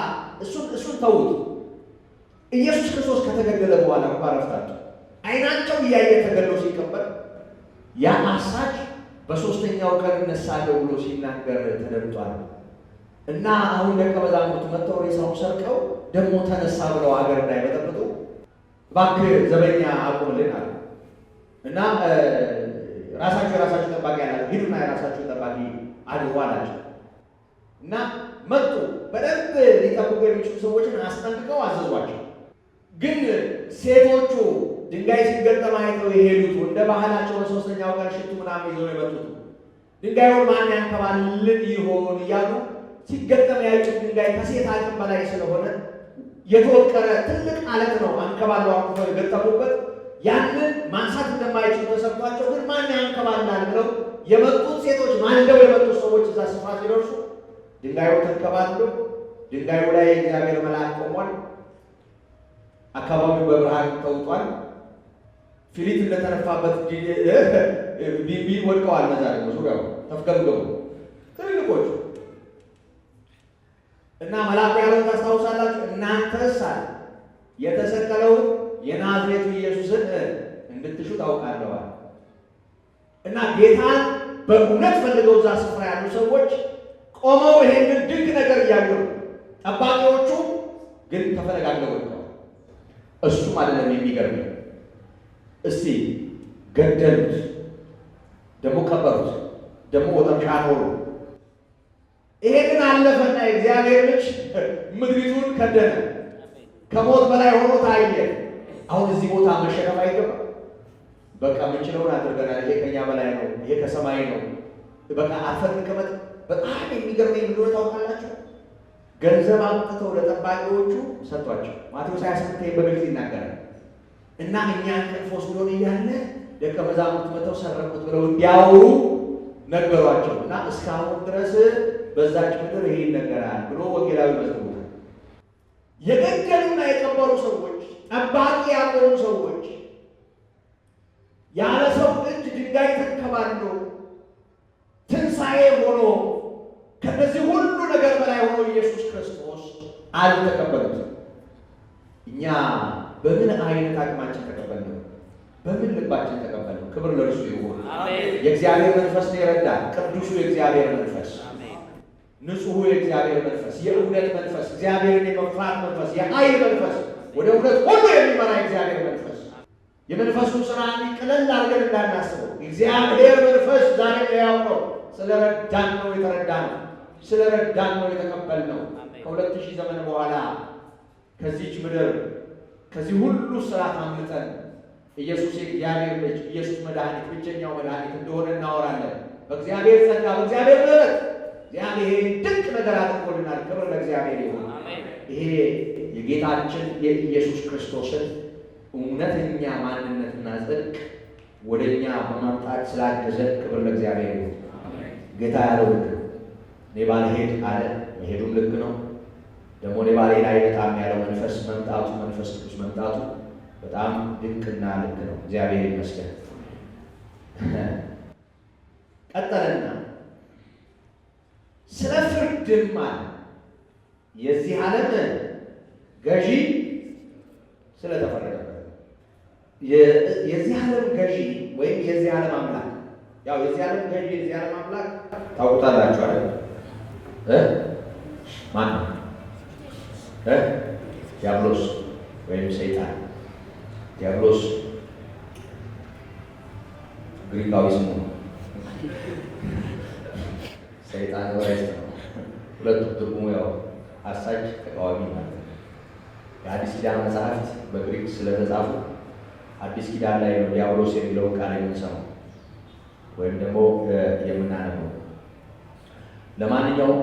Speaker 1: እሱን ተውት። ኢየሱስ ክርስቶስ ከተገደለ በኋላ እንኳን ረፍታቸው አይናቸው እያየ ተገድሎ ሲቀበል ያ አሳች በሶስተኛው ቀን እነሳለሁ ብሎ ሲናገር ተደምጧል። እና አሁን ደቀ መዛሙርቱ መጥተው ሬሳውን ሰርቀው ደግሞ ተነሳ ብለው ሀገር እንዳይበጠብጡ እባክህ ዘበኛ አቁምልን አሉ። እና የራሳቸው ጠባቂ አላቸው፣ ሂዱና የራሳቸው ጠባቂ አድርጉ አላቸው። እና መጡ። በደንብ ሊጠብቁ የሚችሉ ሰዎችን አስጠንቅቀው አዘዟቸው። ግን ሴቶቹ ድንጋይ ሲገጠም አይተው የሄዱት እንደ ባህላቸው በሶስተኛው ቀን ሽቱ ምናምን ይዘው የመጡት ድንጋዩን ማን ያንከባልል ይሆን እያሉ ሲገጠም ያዩት ድንጋይ ከሴት አቅም በላይ ስለሆነ የተወቀረ ትልቅ አለት ነው አንከባለው አቁመው የገጠሙበት። ያንን ማንሳት እንደማይችሉ ተሰምቷቸው ግን ማን ያንከባላል ብለው የመጡት ሴቶች ማንደው የመጡት ሰዎች እዛ ስፍራ ሲደርሱ ድንጋዩ ተንከባሎ ድንጋዩ ላይ እግዚአብሔር መልአክ ቆሟል። አካባቢው በብርሃን ተውጧል። ፊሊት እንደተነፋበት ቢቢ ወድቀዋል። እነዛ ደግሞ ዙሪያው ተፍገምገሙ ትልልቆቹ እና መልአኩ ያለውን ታስታውሳላችሁ? እናንተስ አለ የተሰቀለውን የናዝሬቱ ኢየሱስን እንድትሹ ታውቃለዋል። እና ጌታን በእውነት ፈልገው እዛ ስፍራ ያሉ ሰዎች ቆመው ይሄንን ድንቅ ነገር እያዩ ነው። ጠባቂዎቹ ግን ተፈለጋግለው ወጥተዋል። እሱም አይደለም የሚገርም። እስቲ ገደሉት፣ ደግሞ ቀበሩት፣ ደግሞ ወጠምሻ ኖሩ። ይሄንን አለፈና የእግዚአብሔር ልጅ ምድሪቱን ከደነ። ከሞት በላይ ሆኖ ታየ። አሁን እዚህ ቦታ መሸነፍ አይገባም። በቃ ምንችለውን አድርገናል። ይሄ ከኛ በላይ ነው። ይሄ ከሰማይ ነው። በቃ አፈር እንቀመጥ። በጣም የሚገርመኝ እንደሆነ ታውቃላችሁ? ገንዘብ አምጥተው ለጠባቂዎቹ ሰጥቷቸው ማቴዎስ 28 በግልጽ ይናገራል። እና እኛ እንቅልፍ ወስዶን እያለ ደቀ መዛሙርት መጥተው ሰረቁት ብለው እንዲያወሩ ነገሯቸው። እና እስካሁን ድረስ በዛች ምድር ይሄ ይነገራል ብሎ ወንጌላዊ መዝግቦታል። የገደሉና የቀበሩ ሰዎች፣ ጠባቂ ያቆሙ ሰዎች ያለ ሰው እጅ ድንጋይ ተንከባሎ ትንሣኤ ሆኖ ከነዚህ ሁሉ ነገር በላይ ሆኖ ኢየሱስ ክርስቶስ አልተቀበሉትም። እኛ በምን አይነት አቅማችን ተቀበልነው? በምን ልባችን ተቀበልነው? ክብር ለእርሱ ይሁን። የእግዚአብሔር መንፈስ ነው የረዳን። ቅዱሱ የእግዚአብሔር መንፈስ፣ ንጹሑ የእግዚአብሔር መንፈስ፣ የእውነት መንፈስ፣ እግዚአብሔርን የመፍራት መንፈስ፣ የኃይል መንፈስ፣ ወደ እውነት ሁሉ የሚመራ የእግዚአብሔር መንፈስ። የመንፈሱ ስራ ቀለል አድርገን እንዳናስበው። እግዚአብሔር መንፈስ ዛሬ ሕያው ነው። ስለረዳን ነው የተረዳነው። ስለረዳን ነው የተቀበልነው። ከ2000 ዘመን በኋላ ከዚች ምድር ከዚህ ሁሉ ስርዓት አምልጠን ኢየሱስ የእግዚአብሔር ልጅ፣ ኢየሱስ መድኃኒት፣ ብቸኛው መድኃኒት እንደሆነ እናወራለን። በእግዚአብሔር ጸጋ፣ በእግዚአብሔር ምሕረት እግዚአብሔር ድንቅ ነገር አድርጎልናል። ክብር ለእግዚአብሔር ይሁን። ይሄ የጌታችን የኢየሱስ ክርስቶስን እውነተኛ ማንነትና ጽድቅ ወደኛ በማምጣት ስላገዘን ክብር ለእግዚአብሔር ይሁን። ጌታ ያለው ልክ ነው። እኔ ባልሄድ አለ፣ መሄዱም ልክ ነው። ደግሞ እኔ ባልሄድ አይመጣም ያለው መንፈስ መምጣቱ፣ መንፈስ ቅዱስ መምጣቱ በጣም ድንቅና ልክ ነው። እግዚአብሔር ይመስገን። ቀጠለና ስለ ፍርድም አለ የዚህ ዓለም ገዢ ስለተፈረደበት የዚህ ዓለም ገዢ ወይም የዚህ ዓለም አምላክ፣ ያው የዚህ ዓለም ገዢ የዚህ ዓለም አምላክ ታውቁታላችሁ አይደል? ማን ነው? ዲያብሎስ ወይም ሰይጣን። ዲያብሎስ ግሪካዊ ስሙ ነው። ሰይጣን ዕብራይስጥ ነው። ሁለቱም ትርጉሙ ያው አሳች፣ ተቃዋሚ ማለት ነው። የአዲስ ኪዳን መጽሐፍት በግሪክ ስለተጻፉ አዲስ ኪዳን ላይ ነው ዲያብሎስ የሚለውን ቃል የምንሰማው ወይም ደግሞ የምናነበው። ለማንኛውም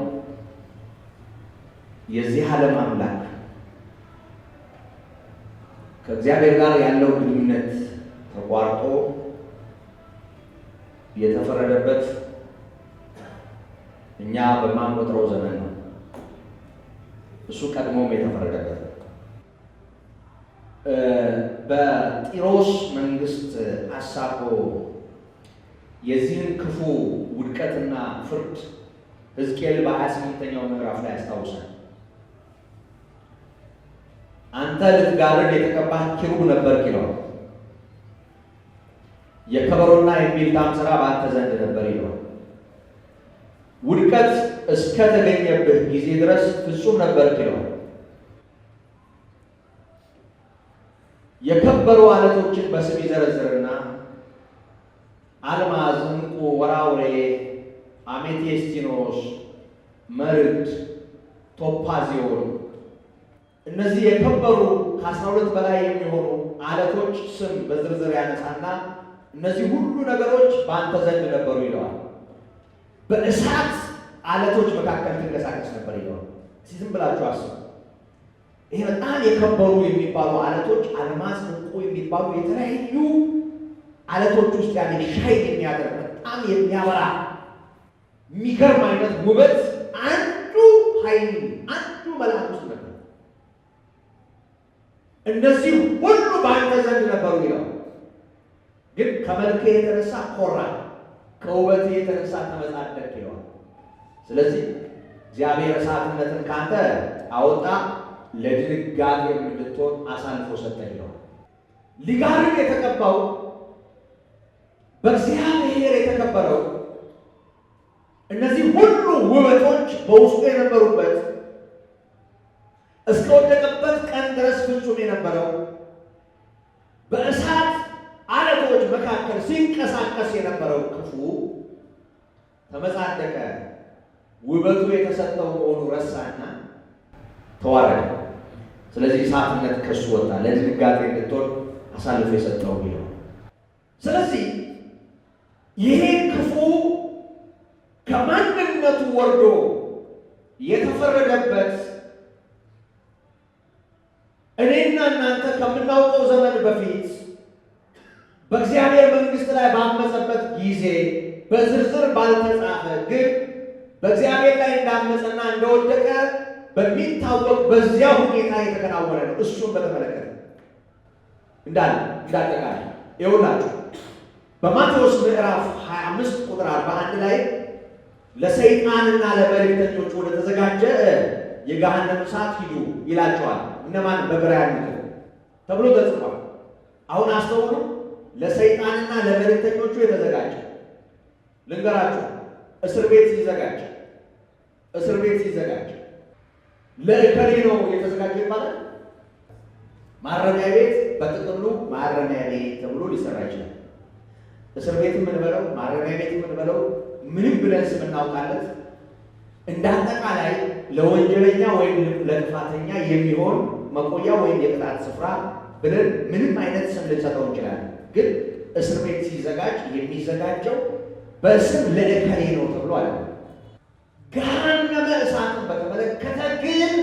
Speaker 1: የዚህ ዓለም አምላክ ከእግዚአብሔር ጋር ያለው ግንኙነት ተቋርጦ የተፈረደበት እኛ በማንቆጥረው ዘመን ነው። እሱ ቀድሞም የተፈረደበት በጢሮስ መንግስት አሳቦ የዚህን ክፉ ውድቀትና ፍርድ ሕዝቅኤል በ28ኛው ምዕራፍ ላይ ያስታውሳል። አንተ ልትጋርድ የተቀባህ ኪሩብ ነበርክ ይለዋል። የከበሮና የሚልታም ሥራ በአንተ ዘንድ ነበር ይለዋል። ውድቀት እስከ ተገኘብህ ጊዜ ድረስ ፍጹም ነበርክ ይለዋል። የከበሩ ዓለቶችን በስም ይዘረዝርና አልማዝ፣ ዕንቁ፣ ወራውሬ፣ አሜቴስቲኖስ፣ መርድ፣ ቶፓዚዮን እነዚህ የከበሩ ከ12 በላይ የሚሆኑ ዓለቶች ስም በዝርዝር ያነሳና እነዚህ ሁሉ ነገሮች በአንተ ዘንድ ነበሩ ይለዋል። በእሳት ዓለቶች መካከል ትንቀሳቀስ ነበር ይለዋል። ዝም ብላችሁ አስቡ። ይሄ በጣም የከበሩ የሚባሉ ዓለቶች አልማዝ፣ ዕንቁ የሚባሉ የተለያዩ ዓለቶች ውስጥ ያለ ሻይ የሚያደርግ በጣም የሚያበራ የሚገርም አይነት ውበት አንዱ ኃይል አንዱ መልአክ ውስጥ ነበር። እነዚህ ሁሉ በአንተ ዘንድ ነበሩ ይለዋል። ግን ከመልክ የተነሳ ኮራ፣ ከውበት የተነሳ ተመጻደቅ ይለዋል። ስለዚህ እግዚአብሔር እሳትነትን ካንተ አወጣ፣ ለድንጋጤ እንድትሆን አሳልፎ ሰጠ ይለዋል። ሊጋርድ የተቀባው በእግዚአብሔር የተከበረው እነዚህ ሁሉ ውበቶች በውስጡ የነበሩበት እስከ ወደቀበት ቀን ድረስ ፍጹም የነበረው በእሳት አለቶች መካከል ሲንቀሳቀስ የነበረው ክፉ ተመጻደቀ። ውበቱ የተሰጠው መሆኑ ረሳና ተዋረደ። ስለዚህ እሳትነት ከሱ ወጣ፣ ለድንጋጤ እንድትሆን አሳልፎ የሰጠው ይለው። ስለዚህ ይሄ ክፉ ከማንነቱ ወርዶ የተፈረደበት እኔና እናንተ ከምናውቀው ዘመን በፊት በእግዚአብሔር መንግሥት ላይ ባመፀበት ጊዜ በዝርዝር ባልተጻፈ ግን በእግዚአብሔር ላይ እንዳመፀና እንደወደቀ በሚታወቅ በዚያ ሁኔታ የተከናወነ ነው። እሱን በተመለከተ እንዳጠቃላይ ይኸውላችሁ በማቴዎስ ምዕራፍ 25 ቁጥር 41 ላይ ለሰይጣንና ለመልእክተኞቹ ወደ ተዘጋጀ የገሃነም እሳት ሂዱ ይላቸዋል። እነማን? በግራ ያሉት ተብሎ ተጽፏል። አሁን አስተውሉ። ለሰይጣንና ለመልእክተኞቹ የተዘጋጀ ልንገራችሁ፣ እስር ቤት ሲዘጋጅ ለእከሌ ነው የተዘጋጀ ይባላል። ማረሚያ ቤት በጥቅሉ ማረሚያ ቤት ተብሎ ሊሰራ ይችላል። እስር ቤት ምን በለው ማረሚያ ቤት ምን በለው ምንም ብለን ስም እናውቃለት እንደ አጠቃላይ ለወንጀለኛ ወይም ለጥፋተኛ የሚሆን መቆያ ወይም የቅጣት ስፍራ ብለን ምንም አይነት ስም ልንሰጠው እንችላለን። ግን እስር ቤት ሲዘጋጅ የሚዘጋጀው በስም ለእከሌ ነው ተብሎ አለ። ገሃነመ እሳትን በተመለከተ ግን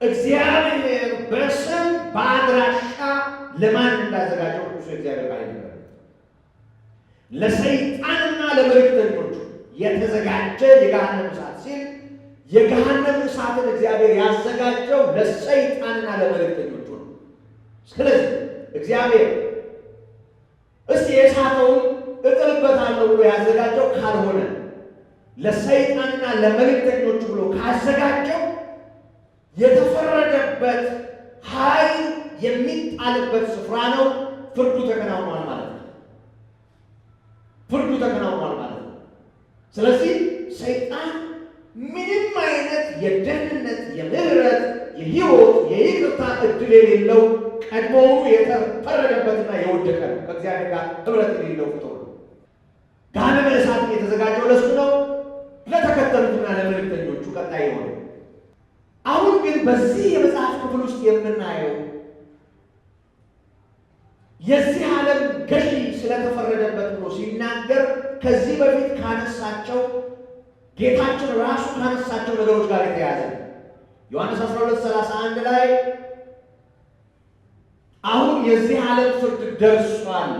Speaker 1: እግዚአብሔር በስም በአድራሻ ለማን እንዳዘጋጀው ቅዱስ እግዚአብሔር ቃል ይነግረናል። ለሰይጣንና ለመልእክተኞቹ የተዘጋጀ የገሃነም እሳት ሲል የገሃነም እሳትን እግዚአብሔር ያዘጋጀው ለሰይጣንና ለመልእክተኞቹ ነው። ስለዚህ እግዚአብሔር እስቲ የእሳተውን እጥልበታለሁ ብሎ ያዘጋጀው ካልሆነ ለሰይጣንና ለመልእክተኞቹ ብሎ ካዘጋጀው የተፈረደበት ኃይል የሚጣልበት ስፍራ ነው። ፍርዱ ተከናውኗል ማለት ነው። ስለዚህ ሰይጣን ምንም አይነት የደህንነት፣ የምህረት፣ የሕይወት፣ የይቅርታ እድል የሌለው ቀድሞውኑ የተፈረደበትና የወደቀ ነው። ከእግዚአብሔር ጋር ህብረት የሌለው ፍጡር ነው። ገሃነመ እሳት የተዘጋጀው ለሱ ነው፣ ለተከተሉትና ለመልእክተኞቹ ቀጣይ የሆነ። አሁን ግን በዚህ የመጽሐፍ ክፍል ውስጥ የምናየው የዚህ ዓለም ገዢ ስለተፈረደበት ብሎ ሲናገር ከዚህ በፊት ካነሳቸው ጌታችን ራሱ ካነሳቸው ነገሮች ጋር የተያያዘ ዮሐንስ 12:31 ላይ አሁን የዚህ ዓለም ፍርድ ደርሷል፣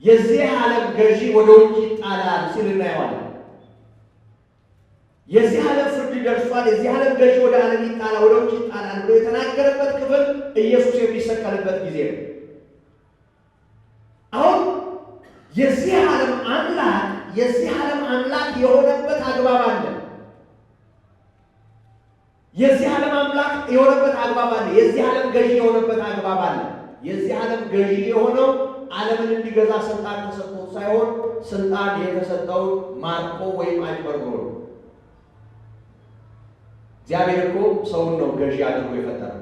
Speaker 1: የዚህ ዓለም ገዢ ወደ ውጭ ይጣላል ሲል እናየዋለን። የዚህ ዓለም ፍርድ ደርሷል፣ የዚህ ዓለም ገዢ ወደ ዓለም ይጣላል፣ ወደ ውጭ ይጣላል ብሎ የተናገረበት ክፍል ኢየሱስ የሚሰቀልበት ጊዜ ነው። አሁን የዚህ ዓለም አምላክ የሆነበት አግባብ አለ። የዚህ ዓለም አምላክ የሆነበት አግባብ አለ። የዚህ ዓለም ገዢ የሆነበት አግባብ አለ። የዚህ ዓለም ገዢ የሆነው ዓለምን እንዲገዛ ስልጣን ተሰጥቶት ሳይሆን ስልጣን የተሰጠው ማርኮ ወይም አጭበርብሮ ነው። እግዚአብሔር እኮ ሰውን ነው ገዢ አድርጎ የፈጠረው።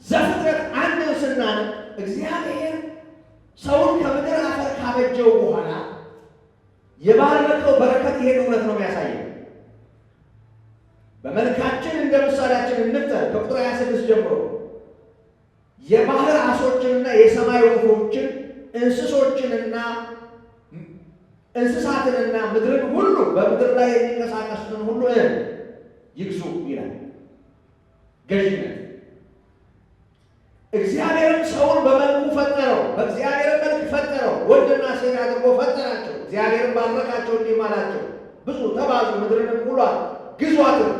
Speaker 1: ዘፍጥረት አንድ ስናነብ እግዚአብሔር ሰውን ከምድር አፈር ካበጀው በኋላ የባረከው በረከት ይሄን እውነት ነው የሚያሳየው። በመልካችን እንደ ምሳሌያችን እንፍጠር ከቁጥር 26 ጀምሮ የባህር ዓሦችንና የሰማይ ወፎችን እንስሳትንና ምድርን ሁሉ በምድር ላይ የሚንቀሳቀሱትን ሁሉ ይግዙ ይላል። ገዥነት እግዚአብሔርም ሰውን በመልኩ ፈጠረው፣ በእግዚአብሔር መልክ ፈጠረው፣ ወንድና ሴት አድርጎ ፈጠራቸው። እግዚአብሔርም ባረካቸው እንዲህም አላቸው፣ ብዙ ተባዙ፣ ምድርንም ሙሏት፣ ግዟትም፣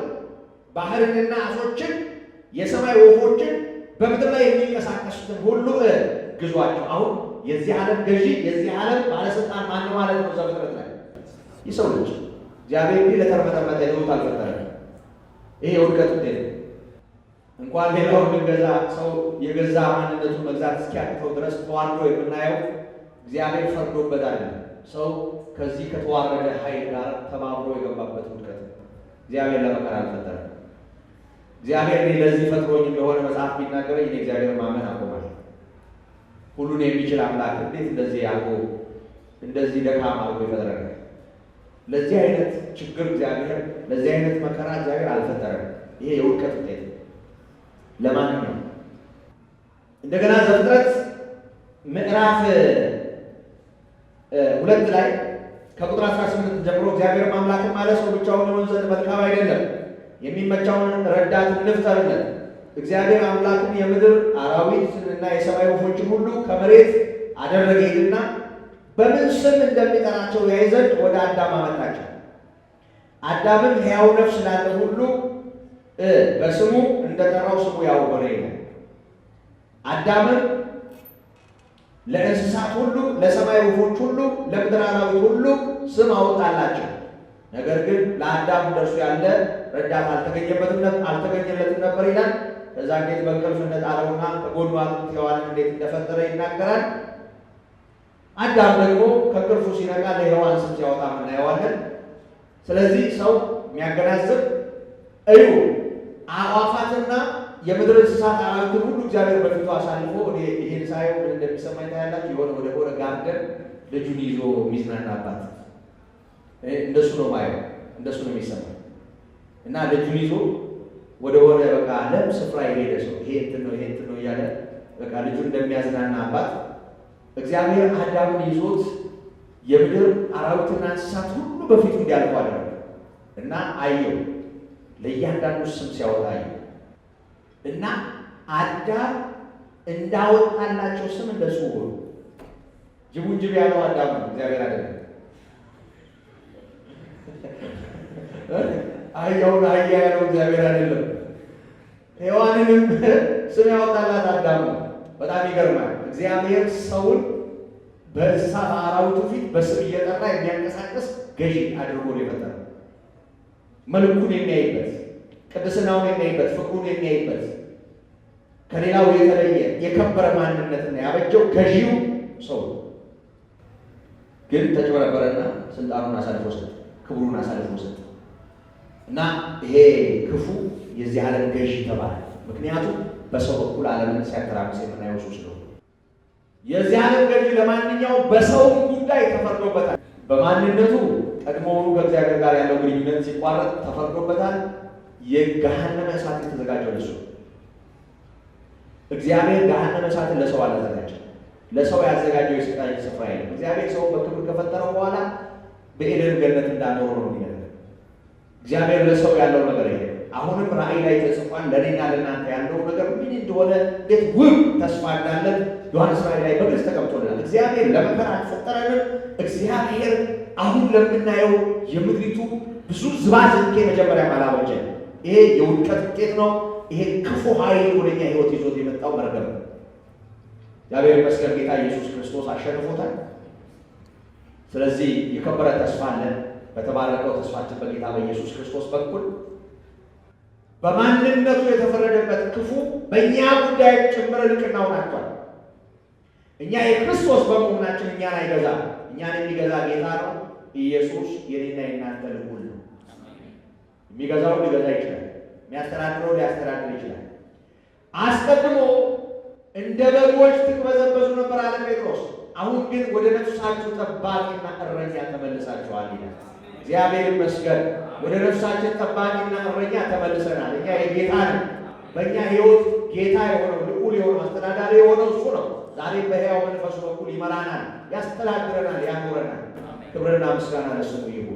Speaker 1: ባህርንና ዓሦችን፣ የሰማይ ወፎችን፣ በምድር ላይ የሚንቀሳቀሱትን ሁሉ ግዟቸው። አሁን የዚህ ዓለም ገዢ የዚህ ዓለም ባለስልጣን ማን ማለት ነው? ዘፍጥረት ላይ የሰው ልጅ እግዚአብሔር እንዲህ ለተርመጠመጠ ሕይወት አልፈጠረም። ይሄ የውድቀት ውጤት ነው። እንኳን ሌላውን ልንገዛ ሰው የገዛ ማንነቱን መግዛት እስኪያቅተው ድረስ ተዋርዶ የምናየው እግዚአብሔር ፈርዶበት አይደለም። ሰው ከዚህ ከተዋረደ ኃይል ጋር ተባብሮ የገባበት ውድቀት ነው። እግዚአብሔር ለመከራ አልፈጠረም። እግዚአብሔር እኔ ለዚህ ፈጥሮኝ እንደሆነ መጽሐፍ ቢናገረኝ እኔ እግዚአብሔር ማመን አቆማለሁ። ሁሉን የሚችል አምላክ እንዴት እንደዚህ ያልኩ እንደዚህ ደካማ አድርጎ ይፈጥረናል? ለዚህ አይነት ችግር እግዚአብሔር ለዚህ አይነት መከራ እግዚአብሔር አልፈጠረም። ይሄ የውድቀት ውጤት ነው። ለማንኛውም እንደገና ዘፍጥረት ምዕራፍ 2 ላይ ከቁጥር 18 ጀምሮ እግዚአብሔር አምላክም አለ ሰው ብቻውን ይሆን ዘንድ መልካም አይደለም፣ የሚመቻውን ረዳት እንፍጠርለት። እግዚአብሔር አምላክም የምድር አራዊትና የሰማይ ወፎችን ሁሉ ከመሬት አደረገ ይልና በምን ስም እንደሚጠራቸው ያይ ዘንድ ወደ አዳም አመጣቸው። አዳምም ሕያው ነፍስ ላለ ሁሉ በስሙ እንደጠራው ስሙ ያው ሆነ ይላል። አዳምም ለእንስሳት ሁሉ፣ ለሰማይ ወፎች ሁሉ፣ ለምድር አራዊት ሁሉ ስም አወጣላቸው። ነገር ግን ለአዳም እንደርሱ ያለ ረዳት አልተገኘለትም ነበር ይላል። ከዛ እንዴት በእንቅልፍ እንደጣለውና ከጎኑ አጥንት ሔዋንን እንዴት እንደፈጠረ ይናገራል። አዳም ደግሞ ከእንቅልፉ ሲነቃ ለሔዋን ስም ሲያወጣ እናየዋለን። ስለዚህ ሰው የሚያገናዝብ እዩ አዕዋፋትና የምድር እንስሳት አራዊትን ሁሉ እግዚአብሔር በፊቱ አሳልፎ ይሄን ሳየው ምን እንደሚሰማኝ ታያላችሁ። የሆነ ወደ ጋርደን ልጁን ይዞ የሚዝናናባት እንደሱ ነው ማየው፣ እንደሱ ነው የሚሰማኝ። እና ልጁን ይዞ ወደ በቃ ለም ስፍራ የሄደ ሰው ይሄ እንትን ነው እያለ በቃ ልጁን እንደሚያዝናና አባት እግዚአብሔር አዳምን ይዞት የምድር አራዊትና እንስሳት ሁሉ በፊቱ እንዲያልፉ አደረገ እና አየው። ለእያንዳንዱ ስም ሲያወጣ አየው እና አዳም እንዳወጣላቸው ስም እንደሱ ሆኑ። ጅቡን ጅብ ያለው አዳም ነው፣ እግዚአብሔር አይደለም። አህያውን አህያ ያለው እግዚአብሔር አይደለም። ሔዋንንም ስም ያወጣላት አዳም ነው። በጣም ይገርማል። እግዚአብሔር ሰውን በእንስሳ በአራዊቱ ፊት በስም እየጠራ የሚያንቀሳቀስ ገዢ አድርጎ ነው የፈጠረው። መልኩን የሚያይበት፣ ቅድስናውን የሚያይበት፣ ፍቅሩን የሚያይበት ከሌላው የተለየ የከበረ ማንነትና ያበጀው ገዢው ሰው ግን ተጭበረበረና ስልጣኑን አሳልፎ ሰጠ፣ ክብሩን አሳልፎ ሰጠ እና ይሄ ክፉ የዚህ ዓለም ገዢ ተባለ። ምክንያቱም በሰው በኩል ዓለምን ሲያተራምስ የምናየው እሱ ስለሆነ የዚህ ዓለም ገዢ ለማንኛውም በሰውም ጉዳይ ተፈርዶበታል። በማንነቱ ቀድሞውኑ ከእግዚአብሔር ጋር ያለው ግንኙነት ሲቋረጥ ተፈርዶበታል። የገሃነመ እሳት የተዘጋጀው ለሱ። እግዚአብሔር ገሃነመ እሳትን ለሰው አላዘጋጀም። ለሰው ያዘጋጀው የስቃይ ስፍራ የለም። እግዚአብሔር ሰውን በክብር ከፈጠረው በኋላ በኤደን ገነት እንዳኖረው ነው የሚለው። እግዚአብሔር ለሰው ያለው ነገር ይሄ አሁንም ራእይ ላይ ተጽፏል። ለኔና ለእናንተ ያለው ነገር ምን እንደሆነ እንዴት ውብ ተስፋ እንዳለን ዮሐንስ ራእይ ላይ በግልጽ ተቀምጦልናል። እግዚአብሔር ለመከራ አልፈጠረንም። እግዚአብሔር አሁን ለምናየው የምድሪቱ ብዙ ዝባዝንኬ መጀመሪያ አላወጀን። ይሄ የውድቀት ውጤት ነው። ይሄ ክፉ ኃይል ወደኛ ሕይወት ይዞት የመጣው መርገም ነው። እግዚአብሔር ይመስገን ጌታ ኢየሱስ ክርስቶስ አሸንፎታል። ስለዚህ የከበረ ተስፋ አለን። በተባረከው ተስፋችን በጌታ በኢየሱስ ክርስቶስ በኩል በማንነቱ የተፈረደበት ክፉ በእኛ ጉዳይ ጭምር ልቅናውን አጥቷል። እኛ የክርስቶስ በመሆናችን እኛን አይገዛም። እኛን የሚገዛ ጌታ ነው ኢየሱስ። የኔና የናንተ ልዑል ነው። የሚገዛው ሊገዛ ይችላል። የሚያስተዳድረው ሊያስተዳድር ይችላል። አስቀድሞ እንደ በጎች ትቅበዘበዙ ነበር አለ ጴጥሮስ። አሁን ግን ወደ ነፍሳችሁ ጠባቂና እረኛ ተመልሳችኋል ይላል። እግዚአብሔር ይመስገን። ወደ ነፍሳችን ጠባቂና እረኛ ተመልሰናል። እኛ የጌታ ነን። በእኛ ሕይወት ጌታ የሆነው ልዑል የሆነው አስተዳዳሪ የሆነው እሱ ነው። ዛሬ በሕያው መንፈሱ በኩል ይመራናል፣ ያስተዳድረናል፣ ያኖረናል። ክብርና ምስጋና ለስሙ ይሁን።